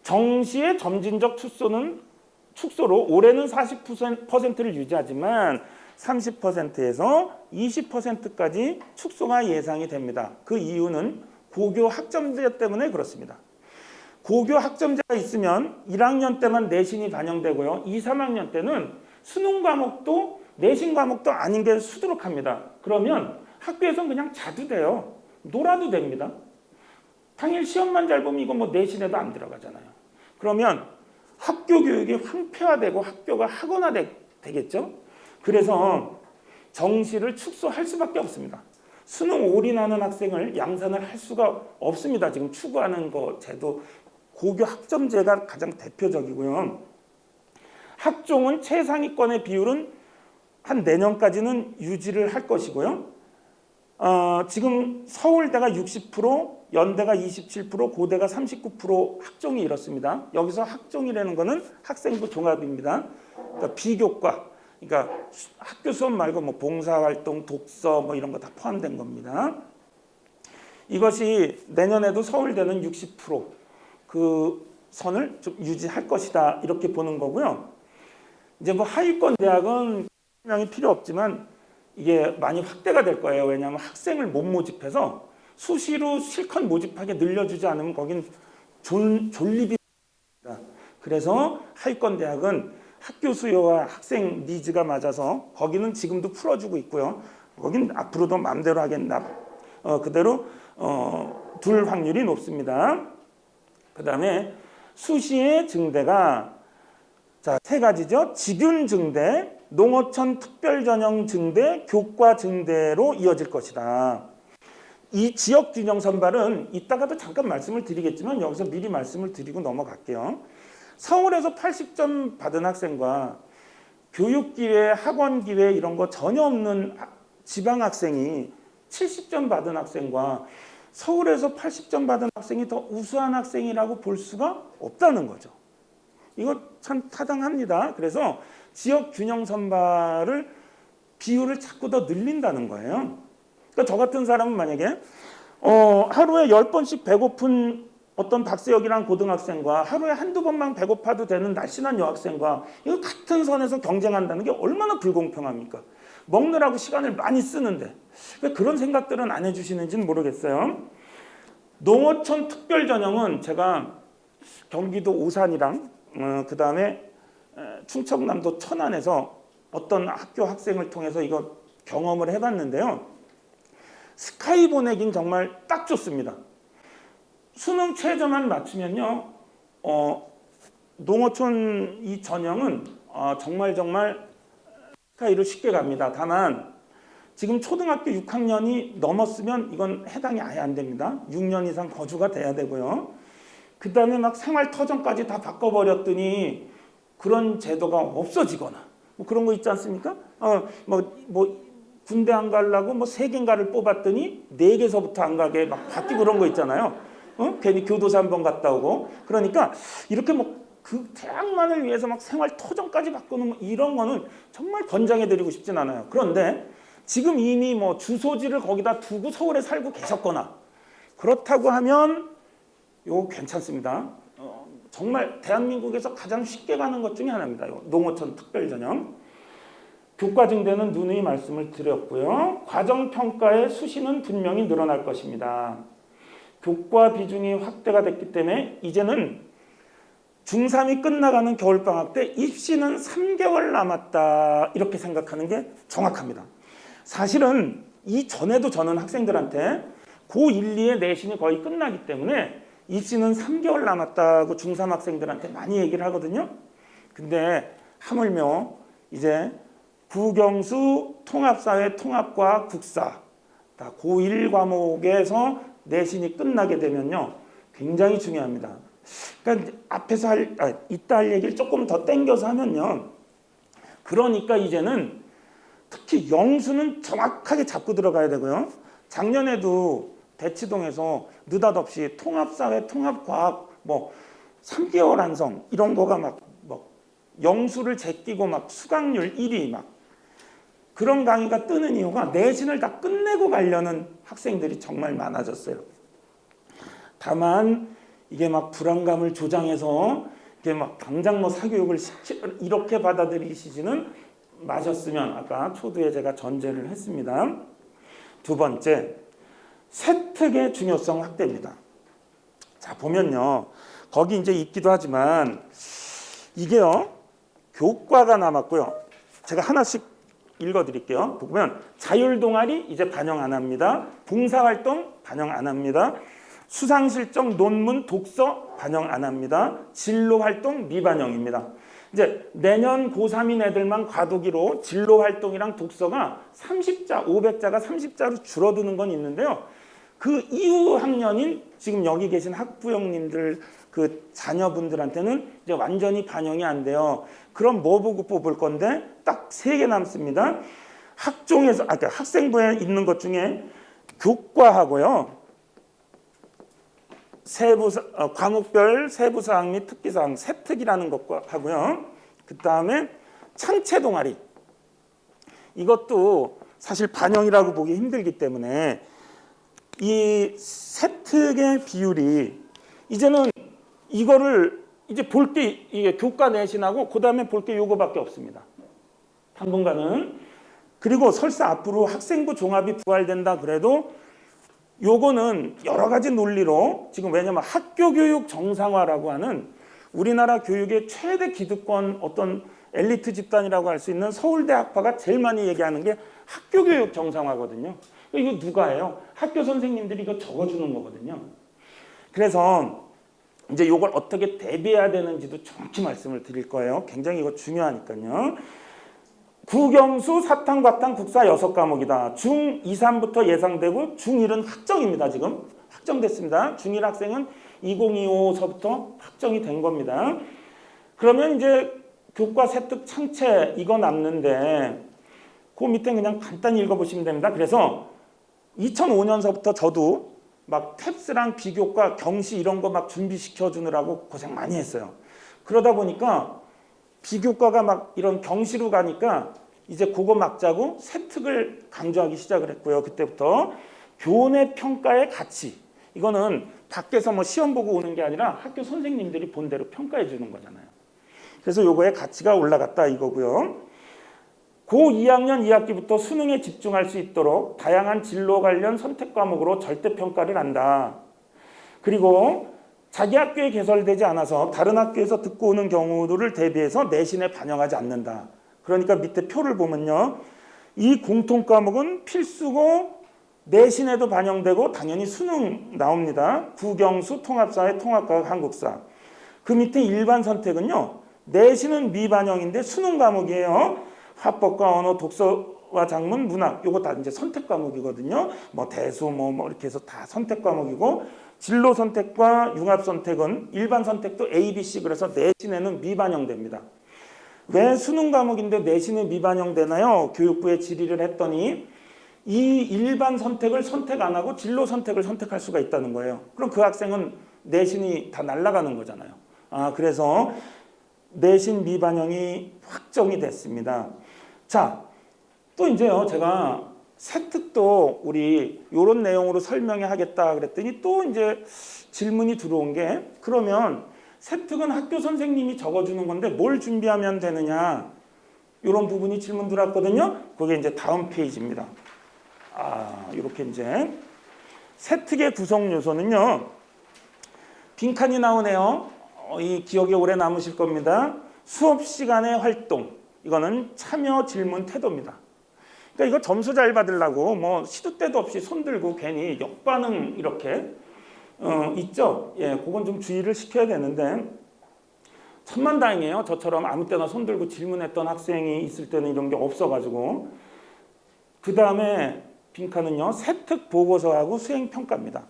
정시의 점진적 축소로 올해는 40%를 유지하지만 30%에서 20%까지 축소가 예상이 됩니다. 그 이유는 고교 학점제 때문에 그렇습니다. 고교 학점제가 있으면 1학년 때만 내신이 반영되고요. 2, 3학년 때는 수능 과목도 내신 과목도 아닌 게 수두룩합니다. 그러면 학교에서는 그냥 자도 돼요. 놀아도 됩니다. 당일 시험만 잘 보면 이거 뭐 내신에도 안 들어가잖아요. 그러면 학교 교육이 황폐화되고 학교가 학원화 되겠죠. 그래서 정시를 축소할 수밖에 없습니다. 수능 올인하는 학생을 양산을 할 수가 없습니다. 지금 추구하는 거 제도, 고교 학점제가 가장 대표적이고요. 학종은 최상위권의 비율은 한 내년까지는 유지를 할 것이고요. 지금 서울대가 60%, 연대가 27%, 고대가 39% 학종이 이렇습니다. 여기서 학종이라는 거는 학생부 종합입니다. 그러니까 비교과, 그러니까 학교 수업 말고 뭐 봉사활동, 독서 뭐 이런 거 다 포함된 겁니다. 이것이 내년에도 서울대는 60%그 선을 좀 유지할 것이다, 이렇게 보는 거고요. 이제 뭐 하위권 대학은 설명이 필요 없지만 이게 많이 확대가 될 거예요. 왜냐하면 학생을 못 모집해서 수시로 실컷 모집하게 늘려주지 않으면 거긴 존립이 됩니다. 그래서 하위권 대학은 학교 수요와 학생 니즈가 맞아서 거기는 지금도 풀어주고 있고요. 거긴 앞으로도 마음대로 하겠나 그대로 둘 확률이 높습니다. 그 다음에 수시의 증대가 자, 세 가지죠. 직윤 증대, 농어촌 특별전형 증대, 교과 증대로 이어질 것이다. 이 지역 균형 선발은 이따가도 잠깐 말씀을 드리겠지만 여기서 미리 말씀을 드리고 넘어갈게요. 서울에서 80점 받은 학생과 교육 기회, 학원 기회 이런 거 전혀 없는 지방 학생이 70점 받은 학생과 서울에서 80점 받은 학생이 더 우수한 학생이라고 볼 수가 없다는 거죠. 이거 참 타당합니다. 그래서 지역 균형 선발을 비율을 자꾸 더 늘린다는 거예요. 그러니까 저 같은 사람은 만약에 하루에 10번씩 배고픈 어떤 박세혁이란 고등학생과 하루에 한두 번만 배고파도 되는 날씬한 여학생과 이거 같은 선에서 경쟁한다는 게 얼마나 불공평합니까? 먹느라고 시간을 많이 쓰는데 왜 그런 생각들은 안 해주시는지는 모르겠어요. 농어촌 특별전형은 제가 경기도 오산이랑 그 다음에 충청남도 천안에서 어떤 학교 학생을 통해서 이거 경험을 해봤는데요. 스카이 보내긴 정말 딱 좋습니다. 수능 최저만 맞추면요, 농어촌 이 전형은 정말 스카이를 쉽게 갑니다. 다만 지금 초등학교 6학년이 넘었으면 이건 해당이 아예 안 됩니다. 6년 이상 거주가 돼야 되고요. 그 다음에 막 생활터전까지 다 바꿔버렸더니 그런 제도가 없어지거나 뭐 그런 거 있지 않습니까? 군대 안 가려고 뭐 3개인가를 뽑았더니 4개서부터 안 가게 막 바뀌고 그런 거 있잖아요. 괜히 교도소 한번 갔다 오고. 그러니까 이렇게 뭐 그 대학만을 위해서 막 생활터전까지 바꾸는 뭐 이런 거는 정말 권장해드리고 싶진 않아요. 그런데 지금 이미 뭐 주소지를 거기다 두고 서울에 살고 계셨거나 그렇다고 하면 이거 괜찮습니다. 정말 대한민국에서 가장 쉽게 가는 것 중에 하나입니다. 농어촌 특별전형. 교과 증대는 누누이 말씀을 드렸고요. 과정평가의 수시는 분명히 늘어날 것입니다. 교과 비중이 확대가 됐기 때문에 이제는 중3이 끝나가는 겨울방학 때 입시는 3개월 남았다 이렇게 생각하는 게 정확합니다. 사실은 이전에도 저는 학생들한테 고1, 2의 내신이 거의 끝나기 때문에 입시는 3개월 남았다고 중3 학생들한테 많이 얘기를 하거든요. 근데 하물며 이제 국영수, 통합사회, 통합과학, 국사 다 고1 과목에서 내신이 끝나게 되면요. 굉장히 중요합니다. 그러니까 앞에서 이따 할 얘기를 조금 더 땡겨서 하면요. 그러니까 이제는 특히 영수는 정확하게 잡고 들어가야 되고요. 작년에도 대치동에서 느닷없이 통합사회, 통합과학 뭐 3개월 완성 이런 거가 막 영수를 제끼고 막 수강률 1위 막 그런 강의가 뜨는 이유가 내신을 다 끝내고 가려는 학생들이 정말 많아졌어요. 다만 이게 막 불안감을 조장해서 이게 막 당장 뭐 사교육을 이렇게 받아들이시지는 마셨으면 아까 초두에 제가 전제를 했습니다. 두 번째, 세특의 중요성 확대입니다. 자, 보면요. 거기 이제 있기도 하지만 이게요. 교과가 남았고요. 제가 하나씩 읽어드릴게요. 보면 자율동아리 이제 반영 안 합니다. 봉사활동 반영 안 합니다. 수상실적, 논문, 독서 반영 안 합니다. 진로활동 미반영입니다. 이제 내년 고3인 애들만 과도기로 진로활동이랑 독서가 30자, 500자가 30자로 줄어드는 건 있는데요. 그 이후 학년인 지금 여기 계신 학부형님들 그 자녀분들한테는 이제 완전히 반영이 안 돼요. 그럼 뭐 보고 뽑을 건데 딱 3개 남습니다. 학종에서 그러니까 학생부에 있는 것 중에 교과하고요. 과목별 세부사항 및 특기사항 세특이라는 것과 하고요. 그 다음에 창체 동아리 이것도 사실 반영이라고 보기 힘들기 때문에 이 세특의 비율이 이제는 이거를 이제 볼 게 이게 교과 내신하고 그 다음에 볼 게 요거밖에 없습니다. 당분간은. 그리고 설사 앞으로 학생부 종합이 부활된다 그래도 요거는 여러 가지 논리로 지금 왜냐면 학교교육 정상화라고 하는 우리나라 교육의 최대 기득권 어떤 엘리트 집단이라고 할 수 있는 서울대 학파가 제일 많이 얘기하는 게 학교교육 정상화거든요. 이거 누가 해요? 학교 선생님들이 이거 적어주는 거거든요. 그래서 이제 이걸 어떻게 대비해야 되는지도 정확히 말씀을 드릴 거예요. 굉장히 이거 중요하니까요. 국영수, 사탐, 과탐, 국사 6과목이다. 중2, 3부터 예상되고 중1은 확정입니다. 지금 확정됐습니다. 중1 학생은 2025서부터 확정이 된 겁니다. 그러면 이제 교과 세특 창체 이거 남는데 그 밑에 그냥 간단히 읽어보시면 됩니다. 그래서 2005년서부터 저도 막 탭스랑 비교과, 경시 이런 거 막 준비시켜 주느라고 고생 많이 했어요. 그러다 보니까 비교과가 막 이런 경시로 가니까 이제 그거 막자고 세특을 강조하기 시작을 했고요. 그때부터 교내 평가의 가치. 이거는 밖에서 뭐 시험 보고 오는 게 아니라 학교 선생님들이 본대로 평가해 주는 거잖아요. 그래서 요거의 가치가 올라갔다 이거고요. 고 2학년 2학기부터 수능에 집중할 수 있도록 다양한 진로 관련 선택 과목으로 절대 평가를 한다. 그리고 자기 학교에 개설되지 않아서 다른 학교에서 듣고 오는 경우를 대비해서 내신에 반영하지 않는다. 그러니까 밑에 표를 보면요. 이 공통 과목은 필수고 내신에도 반영되고 당연히 수능 나옵니다. 국영수, 통합사회, 통합과학, 한국사. 그 밑에 일반 선택은요. 내신은 미반영인데 수능 과목이에요. 화법과 언어, 독서와 작문, 문학. 요거 다 이제 선택 과목이거든요. 뭐 대수 뭐 이렇게 해서 다 선택 과목이고 진로 선택과 융합 선택은 일반 선택도 A, B, C 그래서 내신에는 미반영됩니다. 왜 수능 과목인데 내신에 미반영되나요? 교육부에 질의를 했더니 이 일반 선택을 선택 안 하고 진로 선택을 선택할 수가 있다는 거예요. 그럼 그 학생은 내신이 다 날아가는 거잖아요. 그래서 내신 미반영이 확정이 됐습니다. 자, 또 이제요. 제가 세특도 우리 이런 내용으로 설명해 하겠다 그랬더니 또 이제 질문이 들어온 게 그러면 세특은 학교 선생님이 적어주는 건데 뭘 준비하면 되느냐 이런 부분이 질문 들어왔거든요. 그게 이제 다음 페이지입니다. 이렇게 이제 세특의 구성 요소는요. 빈칸이 나오네요. 이 기억에 오래 남으실 겁니다. 수업 시간의 활동 이거는 참여 질문 태도입니다. 그러니까 이거 점수 잘 받으려고 뭐 시도 때도 없이 손 들고 괜히 역반응 이렇게 있죠. 예, 그건 좀 주의를 시켜야 되는데 천만다행이에요. 저처럼 아무 때나 손 들고 질문했던 학생이 있을 때는 이런 게 없어가지고 그 다음에 빈칸은요. 세특 보고서하고 수행 평가입니다.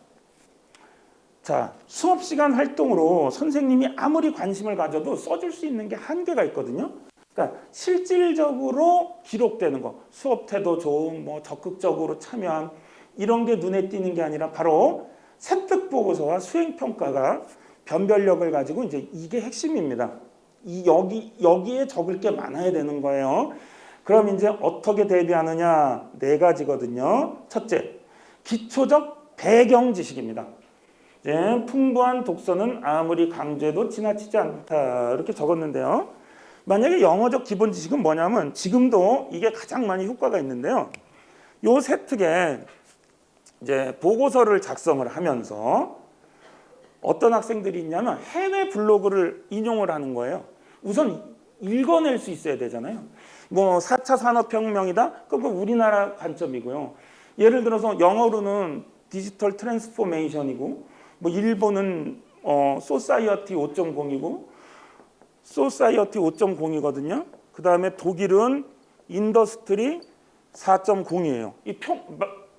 자, 수업 시간 활동으로 선생님이 아무리 관심을 가져도 써줄 수 있는 게 한계가 있거든요. 그러니까 실질적으로 기록되는 거, 수업 태도 좋음, 뭐 적극적으로 참여함 이런 게 눈에 띄는 게 아니라 바로 세특 보고서와 수행 평가가 변별력을 가지고 이제 이게 핵심입니다. 여기에 적을 게 많아야 되는 거예요. 그럼 이제 어떻게 대비하느냐? 4가지거든요. 첫째, 기초적 배경 지식입니다. 풍부한 독서는 아무리 강조해도 지나치지 않다 이렇게 적었는데요. 만약에 영어적 기본 지식은 뭐냐면 지금도 이게 가장 많이 효과가 있는데요. 요 세특에 이제 보고서를 작성을 하면서 어떤 학생들이 있냐면 해외 블로그를 인용을 하는 거예요. 우선 읽어낼 수 있어야 되잖아요. 뭐 4차 산업혁명이다? 그건 우리나라 관점이고요. 예를 들어서 영어로는 디지털 트랜스포메이션이고 뭐 일본은 소사이어티 5.0이고 소사이어티 5.0이거든요. 그 다음에 독일은 인더스트리 4.0이에요. 이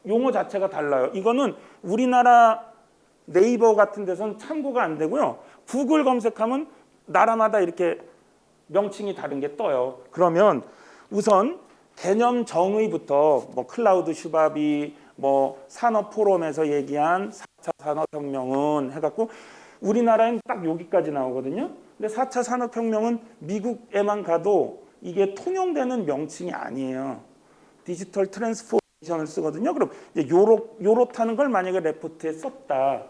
용어 자체가 달라요. 이거는 우리나라 네이버 같은 데서는 참고가 안 되고요. 구글 검색하면 나라마다 이렇게 명칭이 다른 게 떠요. 그러면 우선 개념 정의부터 뭐 클라우드 슈바비 뭐 산업 포럼에서 얘기한 4차 산업혁명은 해갖고 우리나라엔 딱 여기까지 나오거든요. 근데 4차 산업혁명은 미국에만 가도 이게 통용되는 명칭이 아니에요. 디지털 트랜스포메이션을 쓰거든요. 그럼 이제 요렇다는 걸 만약에 레포트에 썼다.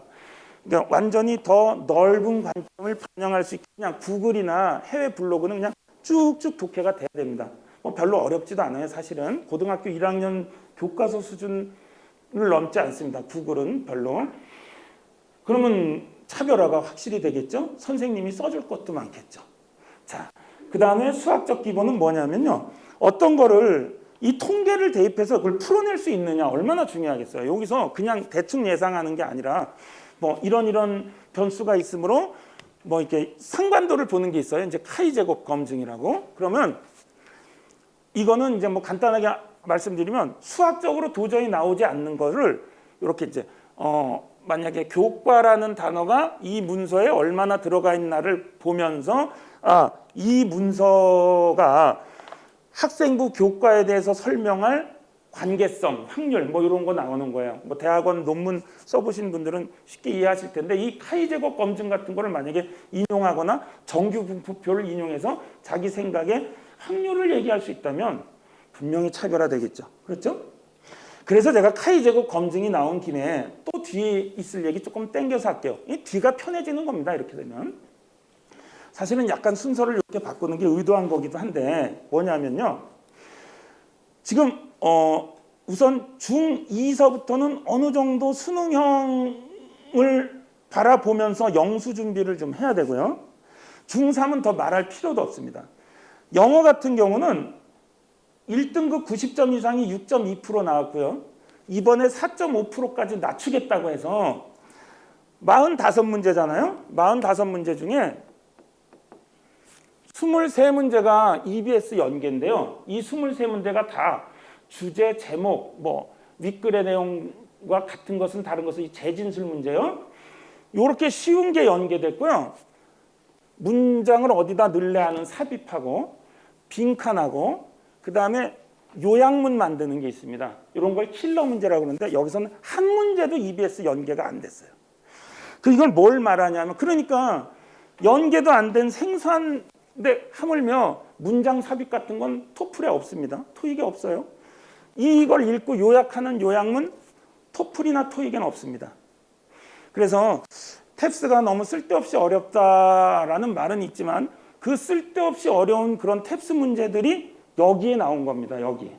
그러니까 완전히 더 넓은 관점을 반영할 수 있게 그냥 구글이나 해외 블로그는 그냥 쭉쭉 독해가 돼야 됩니다. 뭐 별로 어렵지도 않아요. 사실은 고등학교 1학년 교과서 수준을 넘지 않습니다. 구글은 별로. 그러면 차별화가 확실히 되겠죠. 선생님이 써줄 것도 많겠죠. 자, 그 다음에 수학적 기본은 뭐냐면요. 어떤 거를 이 통계를 대입해서 그걸 풀어낼 수 있느냐 얼마나 중요하겠어요. 여기서 그냥 대충 예상하는 게 아니라 뭐 이런 변수가 있으므로 뭐 이렇게 상관도를 보는 게 있어요. 이제 카이 제곱 검증이라고. 그러면 이거는 이제 뭐 간단하게 말씀드리면 수학적으로 도저히 나오지 않는 거를 이렇게 이제 만약에 교과라는 단어가 이 문서에 얼마나 들어가 있나를 보면서 이 문서가 학생부 교과에 대해서 설명할 관계성, 확률 뭐 이런 거 나오는 거예요. 뭐 대학원 논문 써보신 분들은 쉽게 이해하실 텐데 이 카이 제곱 검증 같은 거를 만약에 인용하거나 정규 분포표를 인용해서 자기 생각에 확률을 얘기할 수 있다면 분명히 차별화되겠죠. 그렇죠? 그래서 제가 카이 제곱 검증이 나온 김에 또 뒤에 있을 얘기 조금 땡겨서 할게요. 이 뒤가 편해지는 겁니다. 이렇게 되면. 사실은 약간 순서를 이렇게 바꾸는 게 의도한 거기도 한데 뭐냐면요. 지금 우선 중2서부터는 어느 정도 수능형을 바라보면서 영수 준비를 좀 해야 되고요. 중3은 더 말할 필요도 없습니다. 영어 같은 경우는 1등급 90점 이상이 6.2% 나왔고요. 이번에 4.5%까지 낮추겠다고 해서 45문제잖아요. 45문제 중에 23문제가 EBS 연계인데요. 이 23문제가 다 주제, 제목, 뭐 윗글의 내용과 같은 것은 다른 것은 이 재진술 문제요. 이렇게 쉬운 게 연계됐고요. 문장을 어디다 넣을래 하는 삽입하고 빈칸하고 그다음에 요약문 만드는 게 있습니다. 이런 걸 킬러 문제라고 그러는데 여기서는 한 문제도 EBS 연계가 안 됐어요. 이걸 뭘 말하냐면 그러니까 연계도 안 된 생소한데 하물며 문장 삽입 같은 건 토플에 없습니다. 토익에 없어요. 이걸 읽고 요약하는 요약문 토플이나 토익에는 없습니다. 그래서 탭스가 너무 쓸데없이 어렵다라는 말은 있지만 그 쓸데없이 어려운 그런 탭스 문제들이 여기에 나온 겁니다. 여기.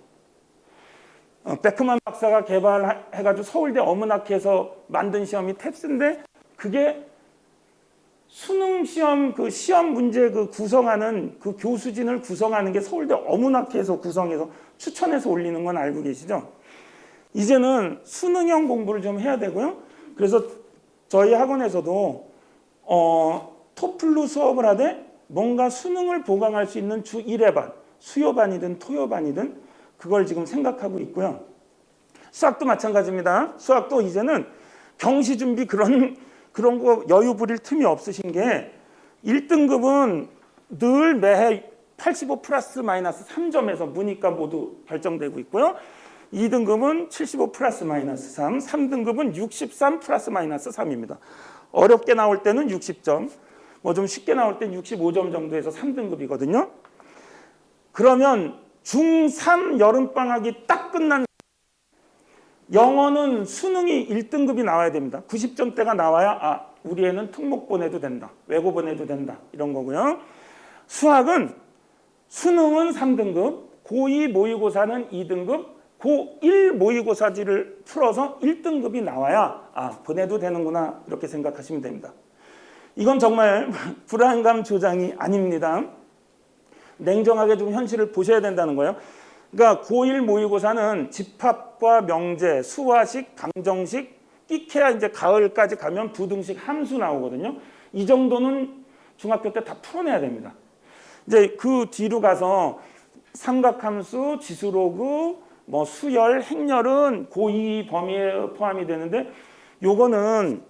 베크만 박사가 개발해가지고 서울대 어문학회에서 만든 시험이 탭스인데 그게 수능 시험 그 시험 문제 그 구성하는 그 교수진을 구성하는 게 서울대 어문학회에서 구성해서 추천해서 올리는 건 알고 계시죠? 이제는 수능형 공부를 좀 해야 되고요. 그래서 저희 학원에서도 토플로 수업을 하되 뭔가 수능을 보강할 수 있는 주 1회 반 수요반이든 토요반이든 그걸 지금 생각하고 있고요. 수학도 마찬가지입니다. 수학도 이제는 경시 준비 그런 거 여유 부릴 틈이 없으신 게 1등급은 늘 매해 85 플러스 마이너스 3점에서 문이과 모두 결정되고 있고요. 2등급은 75 플러스 마이너스 3, 3등급은 63 플러스 마이너스 3입니다. 어렵게 나올 때는 60점, 뭐 좀 쉽게 나올 때는 65점 정도에서 3등급이거든요. 그러면 중3 여름방학이 딱 끝난 영어는 수능이 1등급이 나와야 됩니다. 90점대가 나와야 우리 애는 특목 보내도 된다. 외고 보내도 된다. 이런 거고요. 수학은 수능은 3등급, 고2 모의고사는 2등급, 고1 모의고사지를 풀어서 1등급이 나와야 보내도 되는구나 이렇게 생각하시면 됩니다. 이건 정말 불안감 조장이 아닙니다. 냉정하게 좀 현실을 보셔야 된다는 거예요. 그러니까 고1 모의고사는 집합과 명제, 수화식, 방정식, 끼케야 이제 가을까지 가면 부등식 함수 나오거든요. 이 정도는 중학교 때 다 풀어내야 됩니다. 이제 그 뒤로 가서 삼각함수, 지수로그, 뭐 수열, 행렬은 고2 범위에 포함이 되는데 요거는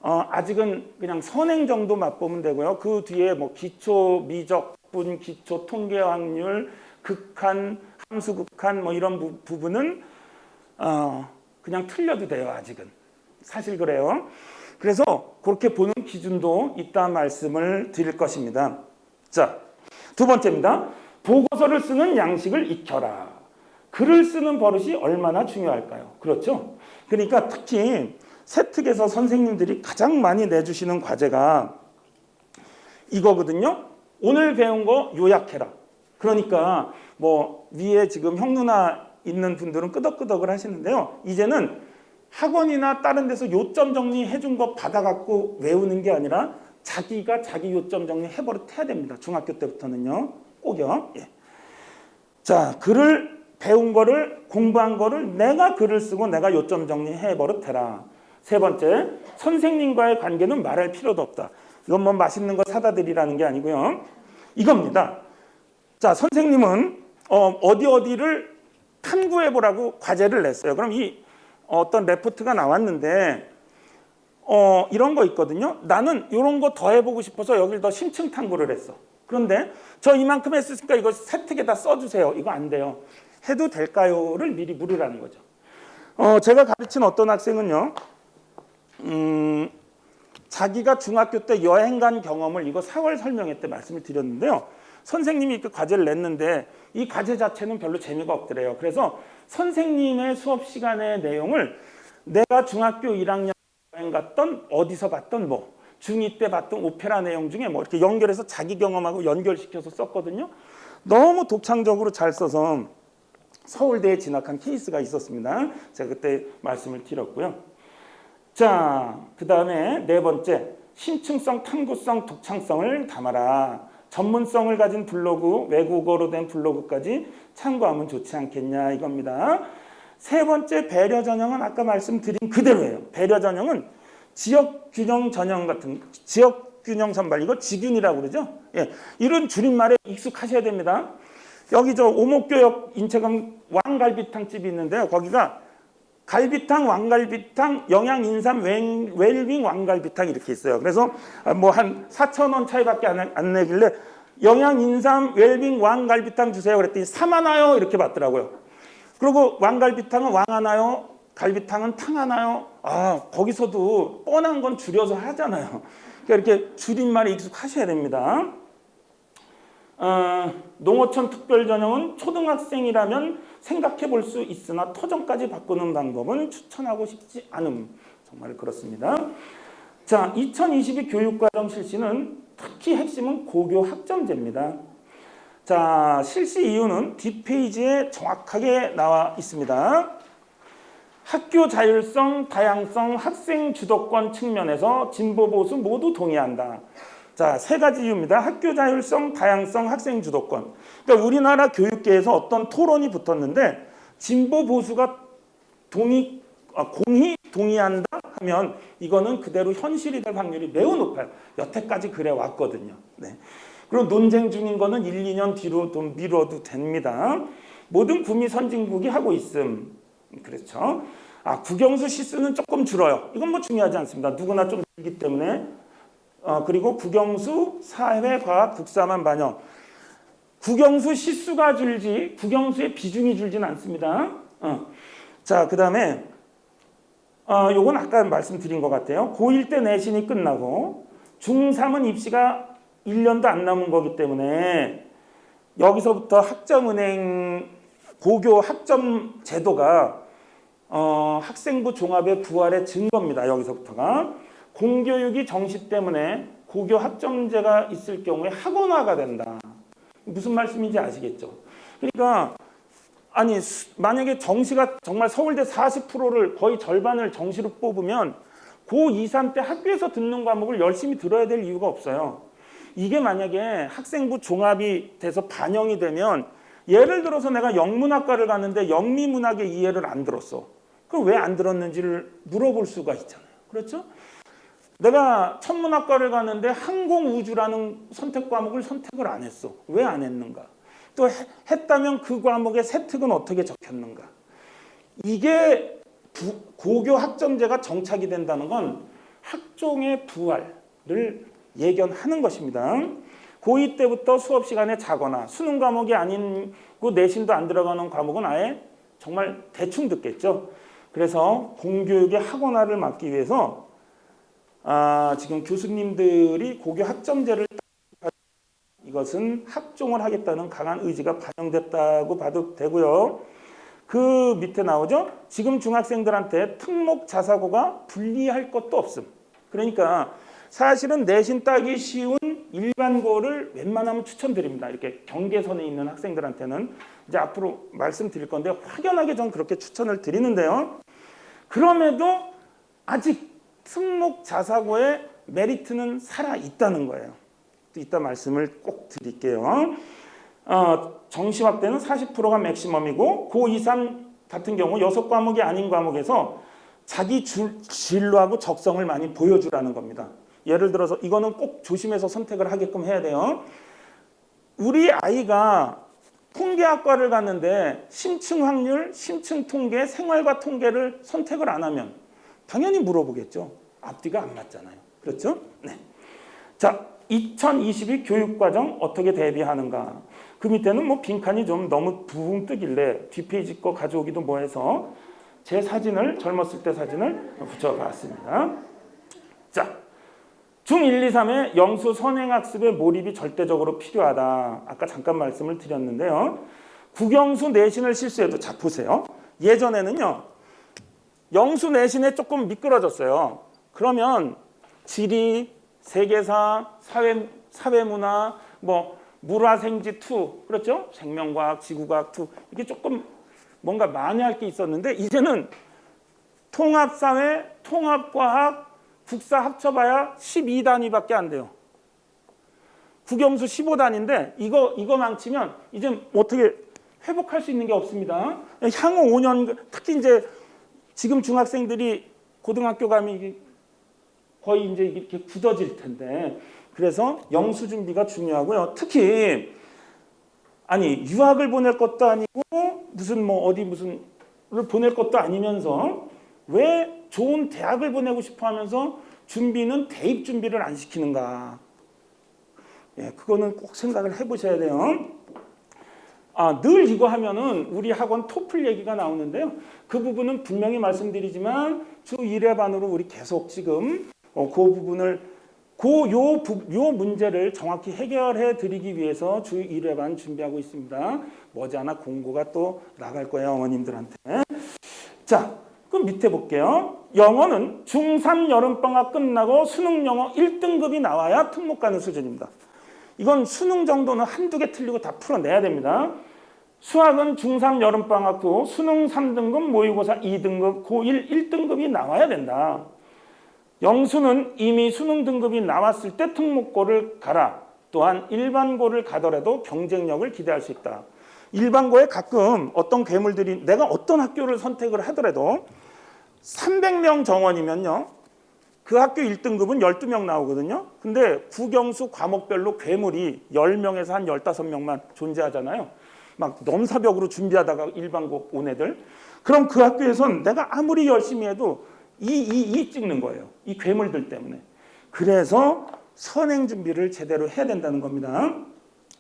아직은 그냥 선행 정도 맛보면 되고요. 그 뒤에 뭐 기초 미적분, 기초 통계 확률, 극한, 함수 극한 뭐 이런 부분은 그냥 틀려도 돼요. 아직은. 사실 그래요. 그래서 그렇게 보는 기준도 있다 말씀을 드릴 것입니다. 자, 두 번째입니다. 보고서를 쓰는 양식을 익혀라. 글을 쓰는 버릇이 얼마나 중요할까요? 그렇죠? 그러니까 특히 세특에서 선생님들이 가장 많이 내주시는 과제가 이거거든요. 오늘 배운 거 요약해라. 그러니까 뭐 위에 지금 형 누나 있는 분들은 끄덕끄덕을 하시는데요. 이제는 학원이나 다른 데서 요점 정리해 준 거 받아갖고 외우는 게 아니라 자기가 자기 요점 정리 해버릇해야 됩니다. 중학교 때부터는요. 꼭요. 예. 자, 글을 배운 거를 공부한 거를 내가 글을 쓰고 내가 요점 정리해 버릇해라. 세 번째, 선생님과의 관계는 말할 필요도 없다. 이건 뭐 맛있는 거 사다 드리라는 게 아니고요. 이겁니다. 자, 선생님은 어디를 탐구해 보라고 과제를 냈어요. 그럼 이 어떤 레포트가 나왔는데 이런 거 있거든요. 나는 이런 거 더 해보고 싶어서 여기를 더 심층 탐구를 했어. 그런데 저 이만큼 했으니까 이거 세특에다 써주세요. 이거 안 돼요. 해도 될까요?를 미리 물으라는 거죠. 제가 가르친 어떤 학생은요. 자기가 중학교 때 여행 간 경험을 이거 4월 설명회 때 말씀을 드렸는데요. 선생님이 그 과제를 냈는데 이 과제 자체는 별로 재미가 없더래요. 그래서 선생님의 수업 시간의 내용을 내가 중학교 1학년 여행 갔던 어디서 봤던 뭐 중2 때 봤던 오페라 내용 중에 뭐 이렇게 연결해서 자기 경험하고 연결시켜서 썼거든요. 너무 독창적으로 잘 써서 서울대에 진학한 케이스가 있었습니다. 제가 그때 말씀을 드렸고요. 자, 그 다음에 네 번째, 심층성, 탐구성, 독창성을 담아라. 전문성을 가진 블로그, 외국어로 된 블로그까지 참고하면 좋지 않겠냐 이겁니다. 세 번째, 배려 전형은 아까 말씀드린 그대로예요. 배려 전형은 지역 균형 전형 같은 지역 균형 선발, 이거 지균이라고 그러죠. 예, 이런 줄임말에 익숙하셔야 됩니다. 여기 저 오목교역 인체검 왕갈비탕 집이 있는데요. 거기가 갈비탕, 왕갈비탕, 영양 인삼 웰빙 왕갈비탕 이렇게 있어요. 그래서 뭐 한 4,000원 차이밖에 안 내길래 영양 인삼 웰빙 왕갈비탕 주세요. 그랬더니 3 하나요 이렇게 받더라고요. 그리고 왕갈비탕은 왕 하나요, 갈비탕은 탕 하나요. 아, 거기서도 뻔한 건 줄여서 하잖아요. 그러니까 이렇게 줄임말에 익숙하셔야 됩니다. 농어촌 특별 전형은 초등학생이라면 생각해 볼 수 있으나 토종까지 바꾸는 방법은 추천하고 싶지 않음. 정말 그렇습니다. 자, 2022 교육과정 실시는 특히 핵심은 고교 학점제입니다. 자, 실시 이유는 뒷페이지에 정확하게 나와 있습니다. 학교 자율성, 다양성, 학생 주도권 측면에서 진보 보수 모두 동의한다. 자, 세 가지 이유입니다. 학교 자율성, 다양성, 학생 주도권. 그러니까 우리나라 교육계에서 어떤 토론이 붙었는데 진보 보수가 공히 동의한다 하면 이거는 그대로 현실이 될 확률이 매우 높아요. 여태까지 그래 왔거든요. 네. 그리고 논쟁 중인 거는 1, 2년 뒤로 좀 미뤄도 됩니다. 모든 구미 선진국이 하고 있음. 그렇죠. 국영수 시수는 조금 줄어요. 이건 뭐 중요하지 않습니다. 누구나 좀 줄기 때문에. 그리고 국영수, 사회, 과학, 국사만 반영. 국영수 시수가 줄지 국영수의 비중이 줄지는 않습니다. 자, 그 다음에 요건 아까 말씀드린 것 같아요. 고1 때 내신이 끝나고 중3은 입시가 1년도 안 남은 거기 때문에 여기서부터 학점은행 고교 학점 제도가 학생부 종합의 부활의 증거입니다. 여기서부터가. 공교육이 정시 때문에 고교 학점제가 있을 경우에 학원화가 된다. 무슨 말씀인지 아시겠죠? 그러니까 아니 만약에 정시가 정말 서울대 40%를 거의 절반을 정시로 뽑으면 고2, 3 때 학교에서 듣는 과목을 열심히 들어야 될 이유가 없어요. 이게 만약에 학생부 종합이 돼서 반영이 되면 예를 들어서 내가 영문학과를 갔는데 영미문학의 이해를 안 들었어. 그럼 왜 안 들었는지를 물어볼 수가 있잖아요. 그렇죠? 내가 천문학과를 갔는데 항공우주라는 선택 과목을 선택을 안 했어. 왜 안 했는가? 또 했다면 그 과목의 세특은 어떻게 적혔는가? 이게 고교 학점제가 정착이 된다는 건 학종의 부활을 예견하는 것입니다. 고2 때부터 수업 시간에 자거나 수능 과목이 아니고 내신도 안 들어가는 과목은 아예 정말 대충 듣겠죠. 그래서 공교육의 학원화를 막기 위해서 지금 교수님들이 고교 학점제를 이것은 학종을 하겠다는 강한 의지가 반영됐다고 봐도 되고요. 그 밑에 나오죠. 지금 중학생들한테 특목 자사고가 불리할 것도 없음. 그러니까 사실은 내신 따기 쉬운 일반고를 웬만하면 추천드립니다. 이렇게 경계선에 있는 학생들한테는 이제 앞으로 말씀드릴 건데 확연하게 전 그렇게 추천을 드리는데요. 그럼에도 아직 특목 자사고의 메리트는 살아 있다는 거예요. 또 이따 말씀을 꼭 드릴게요. 정시 확대는 40%가 맥시멈이고 고2, 3 같은 경우 6과목이 아닌 과목에서 자기 진로하고 적성을 많이 보여주라는 겁니다. 예를 들어서 이거는 꼭 조심해서 선택을 하게끔 해야 돼요. 우리 아이가 통계학과를 갔는데 심층 확률, 심층 통계, 생활과 통계를 선택을 안 하면 당연히 물어보겠죠. 앞뒤가 안 맞잖아요. 그렇죠? 네. 자, 2022 교육과정 어떻게 대비하는가? 그 밑에는 뭐 빈칸이 좀 너무 붕 뜨길래 뒷페이지 거 가져오기도 뭐해서 제 사진을 젊었을 때 사진을 붙여봤습니다. 자, 중1, 2, 3의 영수 선행학습에 몰입이 절대적으로 필요하다. 아까 잠깐 말씀을 드렸는데요. 국영수 내신을 실수해도 자 보세요. 예전에는요. 영수 내신에 조금 미끄러졌어요. 그러면 지리, 세계사, 사회문화, 뭐 물화생지 2, 그렇죠? 생명과학, 지구과학 2 이게 조금 뭔가 많이 할 게 있었는데 이제는 통합사회, 통합과학, 국사 합쳐봐야 12단위밖에 안 돼요. 국영수 15단인데 이거 망치면 이제 어떻게 회복할 수 있는 게 없습니다. 향후 5년 특히 이제 지금 중학생들이 고등학교 가면 거의 이제 이렇게 굳어질 텐데 그래서 영수 준비가 중요하고요. 특히 아니 유학을 보낼 것도 아니고 무슨 뭐 어디 무슨을 보낼 것도 아니면서 왜 좋은 대학을 보내고 싶어 하면서 준비는 대입 준비를 안 시키는가? 예, 그거는 꼭 생각을 해보셔야 돼요. 늘 이거 하면은 우리 학원 토플 얘기가 나오는데요. 그 부분은 분명히 말씀드리지만 주 1회 반으로 우리 계속 지금 그 부분을 요 문제를 정확히 해결해 드리기 위해서 주 1회 반 준비하고 있습니다. 머지않아 공고가 또 나갈 거예요, 어머님들한테. 자, 그럼 밑에 볼게요. 영어는 중3 여름방학 끝나고 수능 영어 1등급이 나와야 특목 가는 수준입니다. 이건 수능 정도는 한두 개 틀리고 다 풀어내야 됩니다. 수학은 중3 여름방학 후 수능 3등급, 모의고사 2등급, 고1 1등급이 나와야 된다. 영수는 이미 수능 등급이 나왔을 때 특목고를 가라. 또한 일반고를 가더라도 경쟁력을 기대할 수 있다. 일반고에 가끔 어떤 괴물들이 내가 어떤 학교를 선택을 하더라도 300명 정원이면요. 그 학교 1등급은 12명 나오거든요. 근데 국영수 과목별로 괴물이 10명에서 한 15명만 존재하잖아요. 막 넘사벽으로 준비하다가 일반고 온 애들. 그럼 그 학교에선 내가 아무리 열심히 해도 이 찍는 거예요. 이 괴물들 때문에. 그래서 선행 준비를 제대로 해야 된다는 겁니다.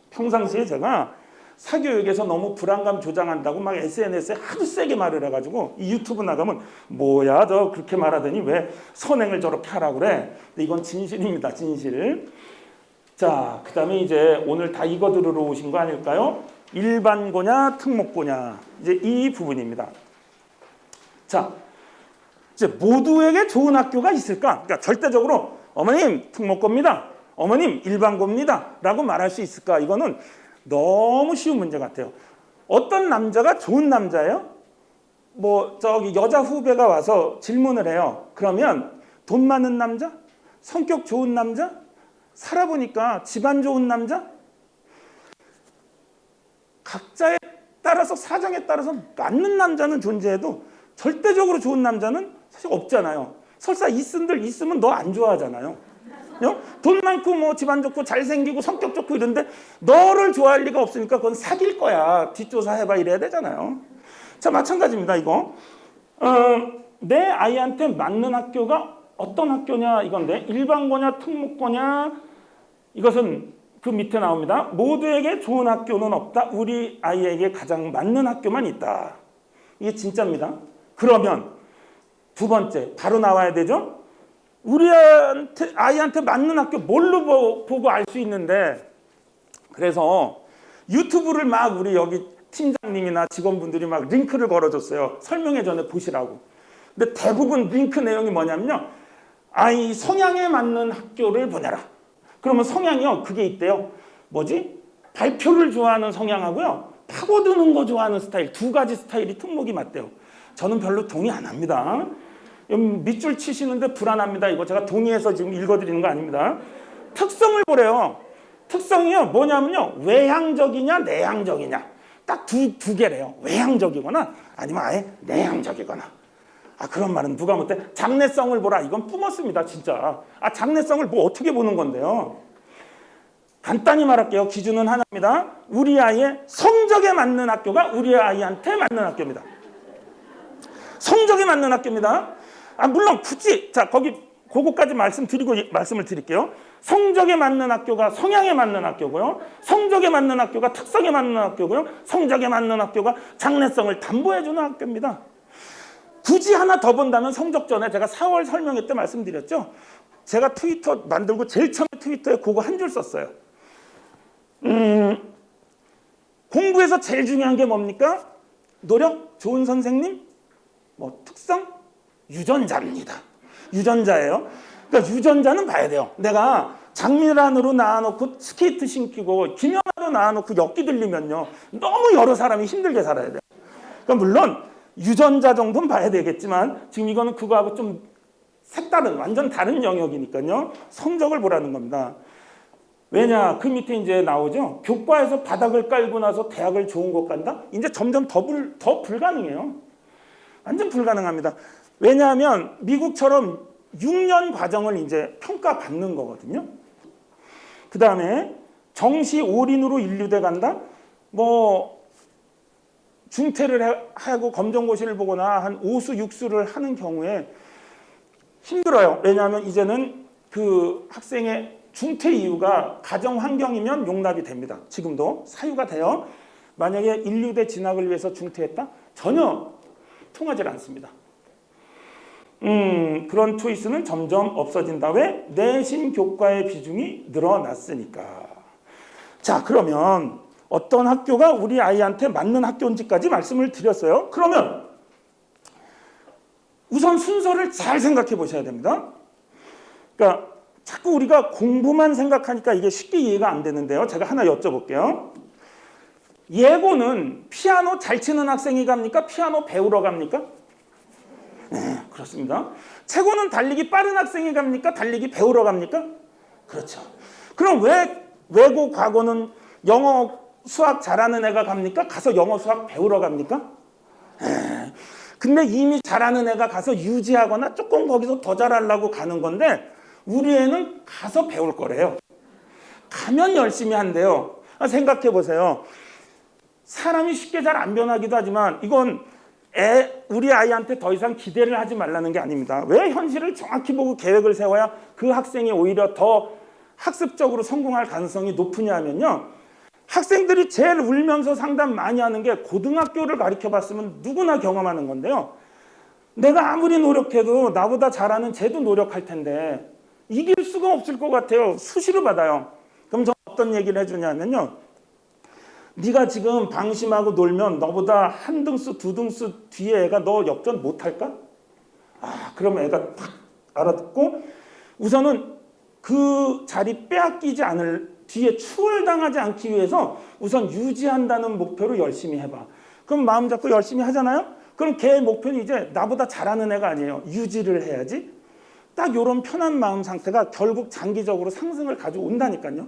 평상시에 제가 사교육에서 너무 불안감 조장한다고 막 SNS에 하도 세게 말을 해가지고 이 유튜브 나가면 뭐야 저 그렇게 말하더니 왜 선행을 저렇게 하라고 그래. 근데 이건 진실입니다. 진실. 자, 그 다음에 이제 오늘 다 이거 들으러 오신 거 아닐까요? 일반고냐 특목고냐 이제 이 부분입니다. 자, 이제 모두에게 좋은 학교가 있을까? 그러니까 절대적으로 어머님 특목고입니다. 어머님 일반고입니다. 라고 말할 수 있을까? 이거는 너무 쉬운 문제 같아요. 어떤 남자가 좋은 남자예요? 뭐 저기 여자 후배가 와서 질문을 해요. 그러면 돈 많은 남자? 성격 좋은 남자? 살아보니까 집안 좋은 남자? 각자에 따라서 사정에 따라서 맞는 남자는 존재해도 절대적으로 좋은 남자는 사실 없잖아요. 설사 있으면 너 안 좋아하잖아요. 돈 많고 뭐 집안 좋고 잘생기고 성격 좋고 이런데 너를 좋아할 리가 없으니까 그건 사귈 거야. 뒷조사 해봐 이래야 되잖아요. 자, 마찬가지입니다. 이거 내 아이한테 맞는 학교가 어떤 학교냐 이건데 일반고냐 특목고냐 이것은 그 밑에 나옵니다. 모두에게 좋은 학교는 없다. 우리 아이에게 가장 맞는 학교만 있다. 이게 진짜입니다. 그러면 두 번째 바로 나와야 되죠. 우리 아이한테 맞는 학교 뭘로 보고 알 수 있는데 그래서 유튜브를 막 우리 여기 팀장님이나 직원분들이 막 링크를 걸어줬어요. 설명회 전에 보시라고. 근데 대부분 링크 내용이 뭐냐면요. 아이 성향에 맞는 학교를 보내라. 그러면 성향이요. 그게 있대요. 뭐지? 발표를 좋아하는 성향하고요. 파고드는 거 좋아하는 스타일. 두 가지 스타일이 특목이 맞대요. 저는 별로 동의 안 합니다. 밑줄 치시는데 불안합니다. 이거 제가 동의해서 지금 읽어드리는 거 아닙니다. 특성을 보래요. 특성이요 뭐냐면요, 외향적이냐 내향적이냐 딱 두 개래요. 외향적이거나 아니면 아예 내향적이거나. 그런 말은 누가 못해? 장래성을 보라. 이건 뿜었습니다 진짜. 장래성을 뭐 어떻게 보는 건데요? 간단히 말할게요. 기준은 하나입니다. 우리 아이의 성적에 맞는 학교가 우리 아이한테 맞는 학교입니다. 성적에 맞는 학교입니다. 물론 굳이 거기 그거까지 말씀을 드릴게요. 성적에 맞는 학교가 성향에 맞는 학교고요. 성적에 맞는 학교가 특성에 맞는 학교고요. 성적에 맞는 학교가 장래성을 담보해주는 학교입니다. 굳이 하나 더 본다면 성적 전에 제가 4월 설명회 때 말씀드렸죠. 제가 트위터 만들고 제일 처음에 트위터에 그거 한 줄 썼어요. 공부에서 제일 중요한 게 뭡니까? 노력, 좋은 선생님, 특성, 유전자입니다. 유전자예요. 그러니까 유전자는 봐야 돼요. 내가 장미란으로 낳아놓고 스케이트 신기고 김영하로 낳아놓고 엮기 들리면요 너무 여러 사람이 힘들게 살아야 돼요. 그러니까 물론 유전자 정도는 봐야 되겠지만 지금 이거는 그거하고 좀 색다른 완전 다른 영역이니까요. 성적을 보라는 겁니다. 왜냐? 그 밑에 이제 나오죠. 교과에서 바닥을 깔고 나서 대학을 좋은 곳 간다? 이제 점점 더 불가능해요. 완전 불가능합니다. 왜냐하면 미국처럼 6년 과정을 이제 평가받는 거거든요. 그 다음에 정시 올인으로 인류대 간다? 중퇴를 하고 검정고시를 보거나 한 5수, 6수를 하는 경우에 힘들어요. 왜냐하면 이제는 그 학생의 중퇴 이유가 가정 환경이면 용납이 됩니다. 지금도 사유가 돼요. 만약에 인류대 진학을 위해서 중퇴했다? 전혀 통하지 않습니다. 그런 초이스는 점점 없어진다. 왜? 내신 교과의 비중이 늘어났으니까. 자, 그러면 어떤 학교가 우리 아이한테 맞는 학교인지까지 말씀을 드렸어요. 그러면 우선 순서를 잘 생각해 보셔야 됩니다. 그러니까 자꾸 우리가 공부만 생각하니까 이게 쉽게 이해가 안 되는데요. 제가 하나 여쭤볼게요. 예고는 피아노 잘 치는 학생이 갑니까? 피아노 배우러 갑니까? 네, 그렇습니다. 최고는 달리기 빠른 학생이 갑니까? 달리기 배우러 갑니까? 그렇죠. 그럼 왜 외고 과거는 영어 수학 잘하는 애가 갑니까? 가서 영어 수학 배우러 갑니까? 근데 이미 잘하는 애가 가서 유지하거나 조금 거기서 더 잘하려고 가는 건데 우리 애는 가서 배울 거래요. 가면 열심히 한대요. 생각해 보세요. 사람이 쉽게 잘 안 변하기도 하지만 이건 우리 아이한테 더 이상 기대를 하지 말라는 게 아닙니다. 왜 현실을 정확히 보고 계획을 세워야 그 학생이 오히려 더 학습적으로 성공할 가능성이 높으냐 하면요. 학생들이 제일 울면서 상담 많이 하는 게 고등학교를 가르쳐 봤으면 누구나 경험하는 건데요. 내가 아무리 노력해도 나보다 잘하는 쟤도 노력할 텐데 이길 수가 없을 것 같아요. 수시로 받아요. 그럼 저 어떤 얘기를 해주냐면요. 네가 지금 방심하고 놀면 너보다 한 등수, 두 등수 뒤에 애가 너 역전 못할까? 그러면 애가 탁 알아듣고 우선은 그 자리 빼앗기지 않을 뒤에 추월당하지 않기 위해서 우선 유지한다는 목표로 열심히 해봐. 그럼 마음 잡고 열심히 하잖아요? 그럼 걔의 목표는 이제 나보다 잘하는 애가 아니에요. 유지를 해야지. 딱 이런 편한 마음 상태가 결국 장기적으로 상승을 가져온다니까요.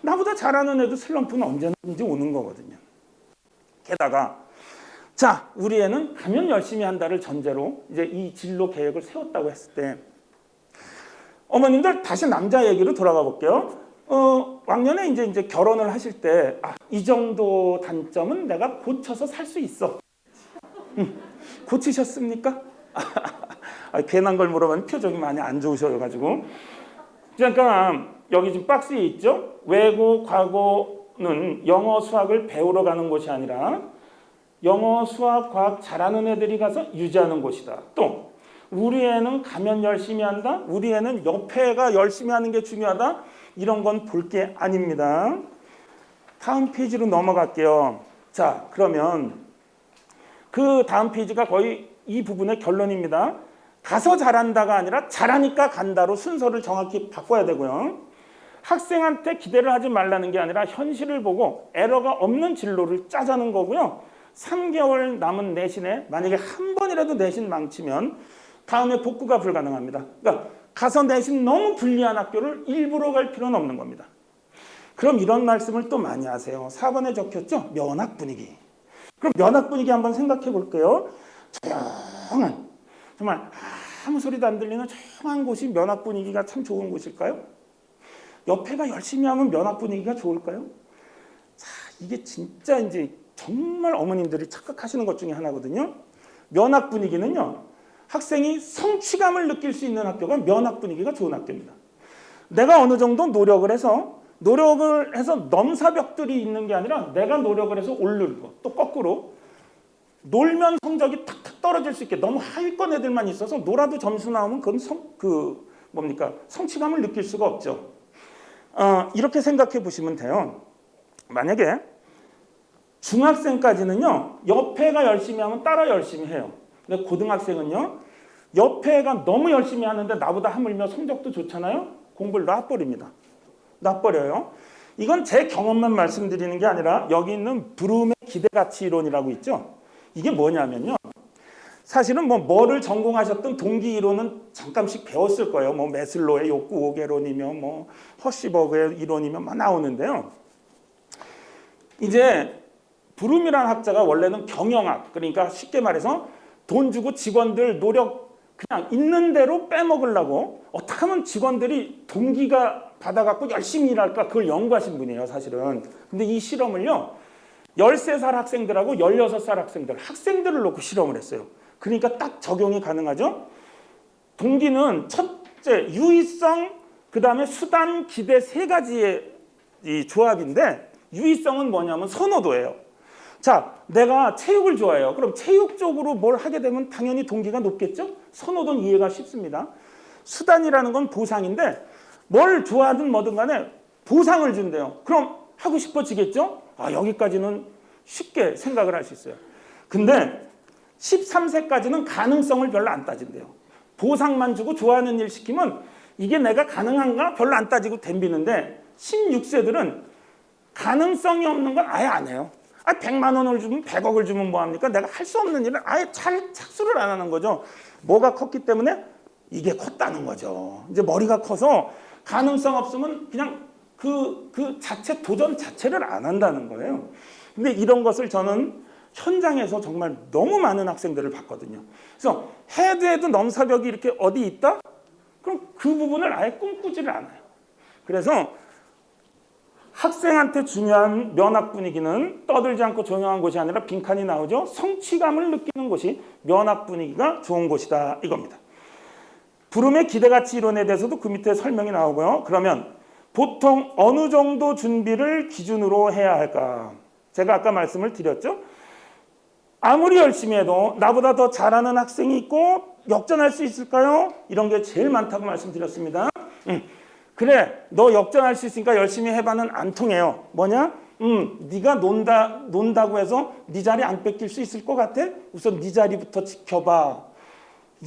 나보다 잘하는 애도 슬럼프는 언제든지 오는 거거든요. 게다가 자, 우리 애는 가면 열심히 한다를 전제로 이제 이 진로 계획을 세웠다고 했을 때 어머님들 다시 남자 얘기로 돌아가 볼게요. 왕년에 이제 결혼을 하실 때 이 정도 단점은 내가 고쳐서 살 수 있어. 고치셨습니까? 괜한 걸 물어보면 표정이 많이 안 좋으셔가지고. 잠깐 여기 지금 박스에 있죠. 외고 과고는 영어 수학을 배우러 가는 곳이 아니라 영어 수학 과학 잘하는 애들이 가서 유지하는 곳이다. 또 우리 애는 가면 열심히 한다. 우리 애는 옆에 애가 열심히 하는 게 중요하다. 이런 건 볼 게 아닙니다. 다음 페이지로 넘어갈게요. 자, 그러면 그 다음 페이지가 거의 이 부분의 결론입니다. 가서 잘한다가 아니라 잘하니까 간다로 순서를 정확히 바꿔야 되고요. 학생한테 기대를 하지 말라는 게 아니라 현실을 보고 에러가 없는 진로를 짜자는 거고요. 3개월 남은 내신에 만약에 한 번이라도 내신 망치면 다음에 복구가 불가능합니다. 그러니까 가서 내신 너무 불리한 학교를 일부러 갈 필요는 없는 겁니다. 그럼 이런 말씀을 또 많이 하세요. 4번에 적혔죠? 면학 분위기. 그럼 면학 분위기 한번 생각해 볼게요. 조용한, 정말 아무 소리도 안 들리는 조용한 곳이 면학 분위기가 참 좋은 곳일까요? 옆에가 열심히 하면 면학 분위기가 좋을까요? 자, 이게 진짜 이제 정말 어머님들이 착각하시는 것 중에 하나거든요. 면학 분위기는요, 학생이 성취감을 느낄 수 있는 학교가 면학 분위기가 좋은 학교입니다. 내가 어느 정도 노력을 해서 넘사벽들이 있는 게 아니라 내가 노력을 해서 오르고 또 거꾸로 놀면 성적이 탁탁 떨어질 수 있게 너무 하위권 애들만 있어서 놀아도 점수 나오면 그건 성취감을 느낄 수가 없죠. 이렇게 생각해 보시면 돼요. 만약에 중학생까지는요, 옆에가 열심히 하면 따라 열심히 해요. 근데 고등학생은요, 옆에가 너무 열심히 하는데 나보다 하물며 성적도 좋잖아요. 공부를 놔버립니다. 놔버려요. 이건 제 경험만 말씀드리는 게 아니라 여기 있는 브룸의 기대가치 이론이라고 있죠. 이게 뭐냐면요, 사실은 뭐를 전공하셨던 동기 이론은 잠깐씩 배웠을 거예요. 뭐 메슬로의 욕구 5개론이며 뭐 허시버그의 이론이며 막 나오는데요. 이제 브룸이라는 학자가 원래는 경영학, 그러니까 쉽게 말해서 돈 주고 직원들 노력 그냥 있는 대로 빼먹으려고 어떻게 하면 직원들이 동기가 받아갖고 열심히 일할까, 그걸 연구하신 분이에요, 사실은. 근데 이 실험을요, 13살 학생들하고 16살 학생들을 놓고 실험을 했어요. 그러니까 딱 적용이 가능하죠. 동기는 첫째 유의성, 그 다음에 수단, 기대 세 가지의 이 조합인데, 유의성은 뭐냐면 선호도예요. 자, 내가 체육을 좋아해요. 그럼 체육 쪽으로 뭘 하게 되면 당연히 동기가 높겠죠. 선호도는 이해가 쉽습니다. 수단이라는 건 보상인데, 뭘 좋아하든 뭐든 간에 보상을 준대요. 그럼 하고 싶어지겠죠. 여기까지는 쉽게 생각을 할 수 있어요. 근데 13세까지는 가능성을 별로 안 따진대요. 보상만 주고 좋아하는 일 시키면 이게 내가 가능한가 별로 안 따지고 덤비는데, 16세들은 가능성이 없는 건 아예 안 해요. 100만 원을 주면 100억을 주면 뭐합니까? 내가 할 수 없는 일을 아예 착수를 안 하는 거죠. 뭐가 컸기 때문에 이게 컸다는 거죠. 이제 머리가 커서 가능성 없으면 그냥 그 자체, 도전 자체를 안 한다는 거예요. 근데 이런 것을 저는 현장에서 정말 너무 많은 학생들을 봤거든요. 그래서 해도 넘사벽이 이렇게 어디 있다? 그럼 그 부분을 아예 꿈꾸지를 않아요. 그래서 학생한테 중요한 면학 분위기는 떠들지 않고 조용한 곳이 아니라 빈칸이 나오죠. 성취감을 느끼는 곳이 면학 분위기가 좋은 곳이다, 이겁니다. 브룸의 기대가치 이론에 대해서도 그 밑에 설명이 나오고요. 그러면 보통 어느 정도 준비를 기준으로 해야 할까? 제가 아까 말씀을 드렸죠. 아무리 열심히 해도 나보다 더 잘하는 학생이 있고 역전할 수 있을까요? 이런 게 제일 많다고 말씀드렸습니다. 그래, 너 역전할 수 있으니까 열심히 해봐는 안 통해요. 뭐냐? 네가 논다고 해서 네 자리 안 뺏길 수 있을 것 같아? 우선 네 자리부터 지켜봐.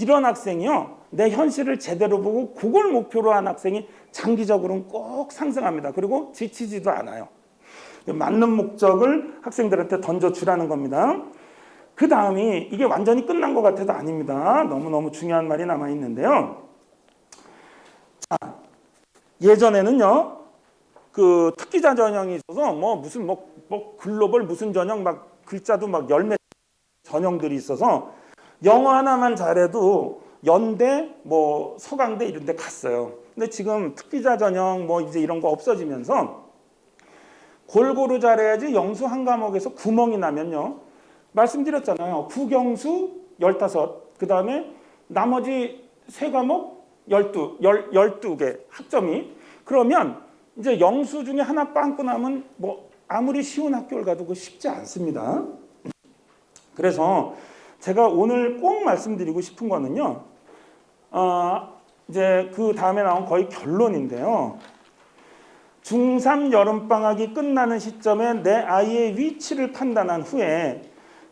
이런 학생이요, 내 현실을 제대로 보고 그걸 목표로 한 학생이 장기적으로는 꼭 상승합니다. 그리고 지치지도 않아요. 맞는 목적을 학생들한테 던져주라는 겁니다. 그 다음이 이게 완전히 끝난 것 같아도 아닙니다. 너무너무 중요한 말이 남아있는데요. 자, 예전에는요, 그 특기자 전형이 있어서 무슨 글로벌 무슨 전형 막 글자도 막 열몇 전형들이 있어서 영어 하나만 잘해도 연대, 서강대 이런 데 갔어요. 근데 지금 특기자 전형 이제 이런 거 없어지면서 골고루 잘해야지 영수 한 과목에서 구멍이 나면요. 말씀드렸잖아요. 국영수 15, 그 다음에 나머지 세 과목 12개 학점이. 그러면 이제 영수 중에 하나 빵꾸 나면 아무리 쉬운 학교를 가도 그거 쉽지 않습니다. 그래서 제가 오늘 꼭 말씀드리고 싶은 거는요. 이제 그 다음에 나온 거의 결론인데요. 중3 여름방학이 끝나는 시점에 내 아이의 위치를 판단한 후에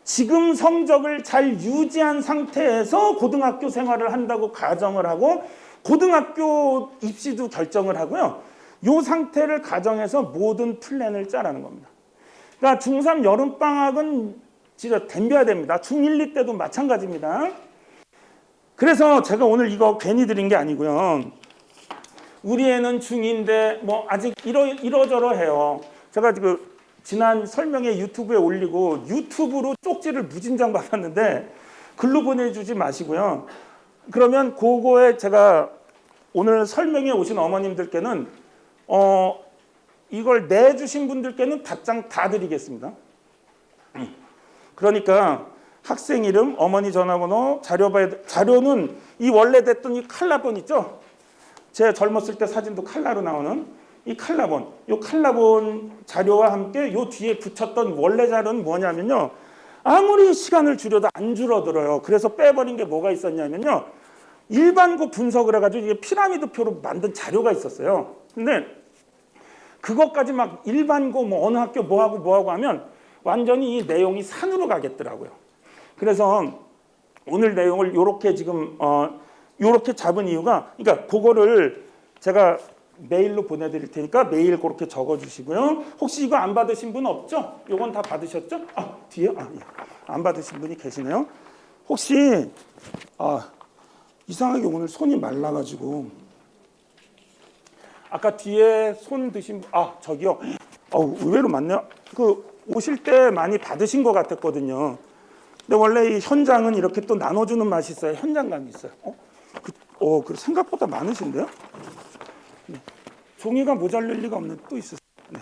지금 성적을 잘 유지한 상태에서 고등학교 생활을 한다고 가정을 하고 고등학교 입시도 결정을 하고요. 이 상태를 가정해서 모든 플랜을 짜라는 겁니다. 그러니까 중3 여름방학은 진짜 덤벼야 됩니다. 중1, 2 때도 마찬가지입니다. 그래서 제가 오늘 이거 괜히 드린 게 아니고요. 우리 애는 중2인데 뭐 아직 이러저러해요. 제가 지금 지난 설명회 유튜브에 올리고 유튜브로 쪽지를 무진장 받았는데 글로 보내주지 마시고요. 그러면 그거에 제가 오늘 설명에 오신 어머님들께는 이걸 내주신 분들께는 답장 다 드리겠습니다. 그러니까 학생 이름, 어머니 전화번호, 자료는 이 원래 됐던 이 칼라본 있죠? 제 젊었을 때 사진도 칼라로 나오는 이 칼라본, 이 칼라본 자료와 함께 이 뒤에 붙였던 원래 자료는 뭐냐면요. 아무리 시간을 줄여도 안 줄어들어요. 그래서 빼버린 게 뭐가 있었냐면요. 일반고 분석을 해가지고 이게 피라미드표로 만든 자료가 있었어요. 근데 그것까지 막 일반고 뭐 어느 학교 뭐하고 하면 완전히 이 내용이 산으로 가겠더라고요. 그래서 오늘 내용을 요렇게 지금 요렇게 잡은 이유가, 그러니까 그거를 제가 메일로 보내드릴 테니까 메일 그렇게 적어주시고요. 혹시 이거 안 받으신 분 없죠? 요건 다 받으셨죠? 뒤에 예. 안 받으신 분이 계시네요. 혹시 이상하게 오늘 손이 말라가지고 아까 뒤에 손 드신 저기요. 의외로 많네요. 그 오실 때 많이 받으신 것 같았거든요. 근데 원래 이 현장은 이렇게 또 나눠주는 맛이 있어요. 현장감이 있어요. 그 생각보다 많으신데요? 네. 종이가 모자랄 리가 없는데 또 있으세요. 네.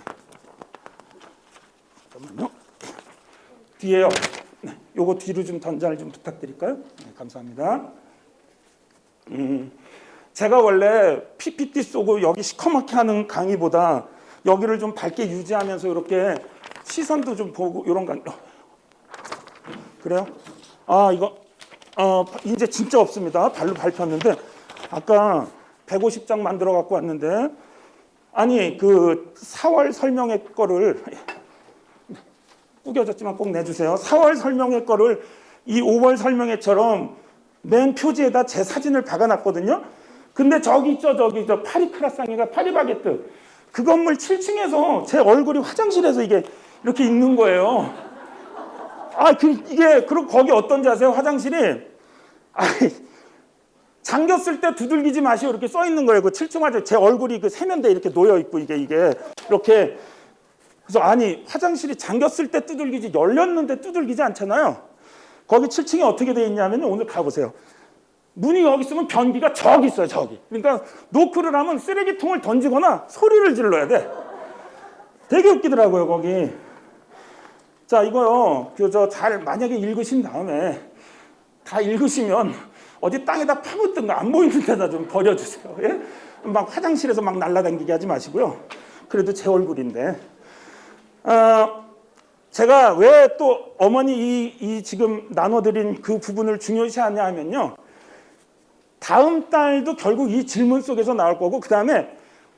잠깐만요. 뒤에요. 네. 요거 뒤로 좀 전달 좀 부탁드릴까요? 네, 감사합니다. 제가 원래 PPT 쏘고 여기 시커멓게 하는 강의보다 여기를 좀 밝게 유지하면서 이렇게 시선도 좀 보고 이런 거 그래요? 이거 이제 진짜 없습니다. 발로 밟혔는데 아까 150장 만들어 갖고 왔는데 아니 그 4월 설명회 거를 구겨졌지만 꼭 내주세요. 4월 설명회 거를 이 5월 설명회처럼 맨 표지에다 제 사진을 박아놨거든요. 근데 저기 있죠, 저 파리크라상이가 파리바게뜨 그 건물 7층에서 제 얼굴이 화장실에서 이게 이렇게 있는 거예요. 그리고 거기 어떤지 아세요? 화장실이 잠겼을 때 두들기지 마시오 이렇게 써 있는 거예요. 그 7층 화장실 제 얼굴이 그 세면대에 이렇게 놓여 있고 이게 이렇게 그래서 화장실이 잠겼을 때 두들기지 열렸는데 두들기지 않잖아요. 거기 7층에 어떻게 돼 있냐면 오늘 가보세요. 문이 여기 있으면 변기가 저기 있어요, 저기. 그러니까 노크를 하면 쓰레기통을 던지거나 소리를 질러야 돼. 되게 웃기더라고요, 거기. 자, 이거요. 잘 만약에 읽으신 다음에 다 읽으시면 어디 땅에다 파묻든가 안 보이는 데다 좀 버려주세요. 예? 막 화장실에서 막 날라다니게 하지 마시고요. 그래도 제 얼굴인데. 제가 왜 또 어머니 이 지금 나눠드린 그 부분을 중요시하냐 하면요. 다음 달도 결국 이 질문 속에서 나올 거고 그 다음에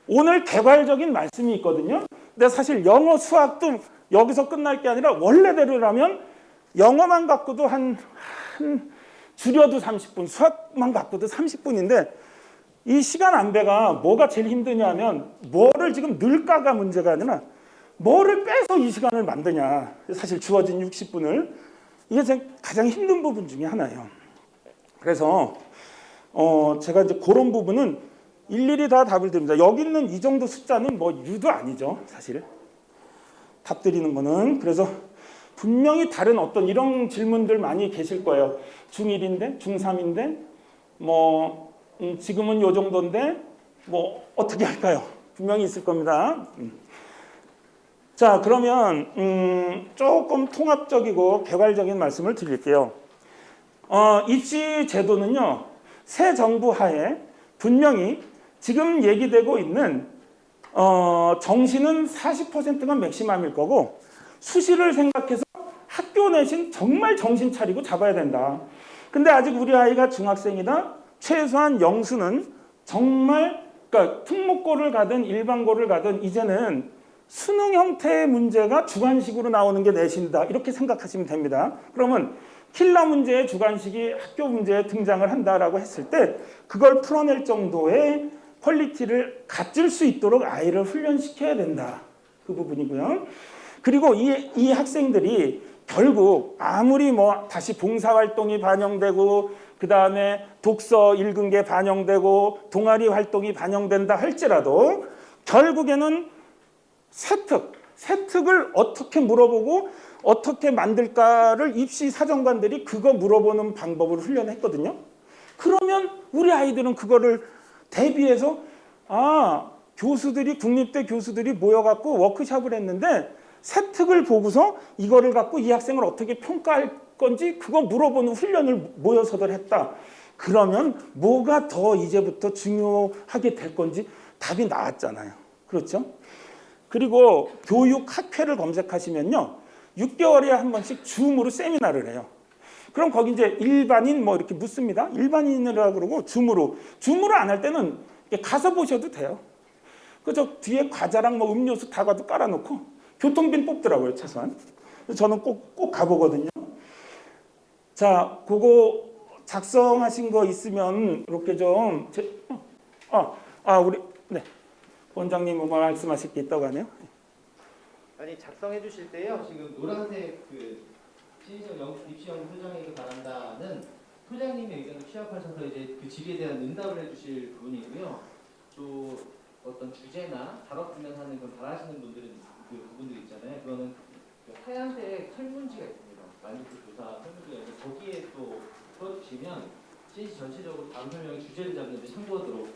오늘 개괄적인 말씀이 있거든요. 근데 사실 영어 수학도 여기서 끝날 게 아니라 원래대로라면 영어만 갖고도 한 줄여도 30분, 수학만 갖고도 30분인데 이 시간 안배가 뭐가 제일 힘드냐면 뭐를 지금 늘까가 문제가 아니라 뭐를 빼서 이 시간을 만드냐. 사실 주어진 60분을. 이게 가장 힘든 부분 중에 하나예요. 그래서 제가 이제 그런 부분은 일일이 다 답을 드립니다. 여기 있는 이 정도 숫자는 뭐 유도 아니죠, 사실. 답 드리는 거는. 그래서 분명히 다른 어떤 이런 질문들 많이 계실 거예요. 중1인데, 중3인데, 뭐 지금은 요 정도인데 뭐 어떻게 할까요? 분명히 있을 겁니다. 자, 그러면 조금 통합적이고 개괄적인 말씀을 드릴게요. 입시 제도는요, 새 정부 하에 분명히 지금 얘기되고 있는 정시는 40%가 맥시멈일 거고 수시를 생각해서 학교 내신 정말 정신 차리고 잡아야 된다. 근데 아직 우리 아이가 중학생이다. 최소한 영수는 정말 그러니까 특목고를 가든 일반고를 가든 이제는 수능 형태의 문제가 주관식으로 나오는 게 내신이다. 이렇게 생각하시면 됩니다. 그러면 킬러 문제의 주관식이 학교 문제에 등장을 한다라고 했을 때 그걸 풀어낼 정도의 퀄리티를 갖출 수 있도록 아이를 훈련시켜야 된다. 그 부분이고요. 그리고 이 학생들이 결국 아무리 뭐 다시 봉사활동이 반영되고 그 다음에 독서 읽은 게 반영되고 동아리 활동이 반영된다 할지라도 결국에는 세특을 어떻게 물어보고 어떻게 만들까를 입시 사정관들이 그거 물어보는 방법을 훈련했거든요. 그러면 우리 아이들은 그거를 대비해서 교수들이 국립대 교수들이 모여갖고 워크숍을 했는데 세특을 보고서 이거를 갖고 이 학생을 어떻게 평가할 건지 그거 물어보는 훈련을 모여서들 했다. 그러면 뭐가 더 이제부터 중요하게 될 건지 답이 나왔잖아요. 그렇죠? 그리고 교육학회를 검색하시면요. 6개월에 한 번씩 줌으로 세미나를 해요. 그럼 거기 이제 일반인 뭐 이렇게 묻습니다. 일반인이라고 그러고 줌으로 안 할 때는 가서 보셔도 돼요. 그저 뒤에 과자랑 뭐 음료수 다가도 깔아놓고 교통비는 뽑더라고요, 최소한. 저는 꼭 가보거든요. 자, 그거 작성하신 거 있으면 이렇게 좀 우리 네 원장님 뭐 말씀하실 게 있다고 하네요. 아니 작성해 주실 때요. 지금 노란색 그 신입시험 입시연구소장에게 바란다는 소장님의 의견을 취합하셔서 이제 그 질의에 대한 응답을 해주실 부분이고요. 또 어떤 주제나 작업 분야하는 걸 잘하시는 분들은 그 부분들 있잖아요. 그거는 그 하얀색 설문지가 있습니다. 만족도 조사 설문지가 있는데 거기에 또 써주시면 CNC 전체적으로 다음 설명의 주제를 잡는 데 참고하도록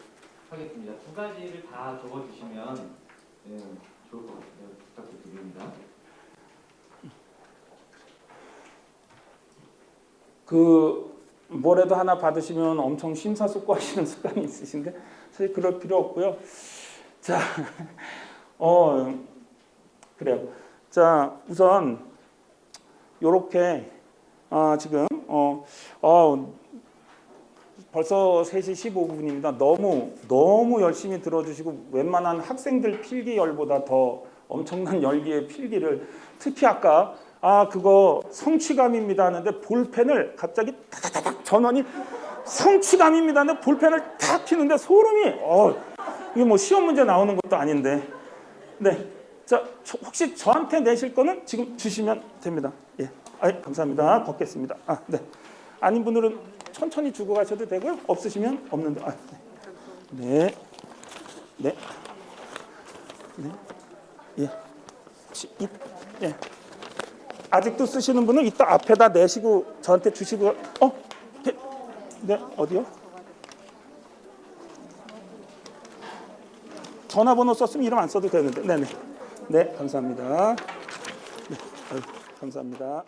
하겠습니다. 두 가지를 다 적어주시면 좋을 것 같아요. 부탁드립니다. 뭐라도 하나 받으시면 엄청 심사숙고하시는 습관이 있으신데 사실 그럴 필요 없고요. 자, 그래요. 자, 우선 요렇게 지금 벌써 3시 15분입니다. 너무 열심히 들어주시고 웬만한 학생들 필기열보다 더 엄청난 열기의 필기를 특히 아까 그거 성취감입니다 하는데 볼펜을 갑자기 타다다닥 전원이 성취감입니다 하는데 볼펜을 탁 켜는데 소름이 이게 뭐 시험 문제 나오는 것도 아닌데 네. 자, 혹시 저한테 내실 거는 지금 주시면 됩니다. 예. 감사합니다. 걷겠습니다. 네. 아닌 분들은 천천히 주고 가셔도 되고요. 없으시면 없는데. 네. 네. 네. 예. 예. 아직도 쓰시는 분은 이따 앞에다 내시고 저한테 주시고 네. 어디요? 전화번호 썼으면 이름 안 써도 되는데. 네네. 네, 감사합니다. 네, 감사합니다.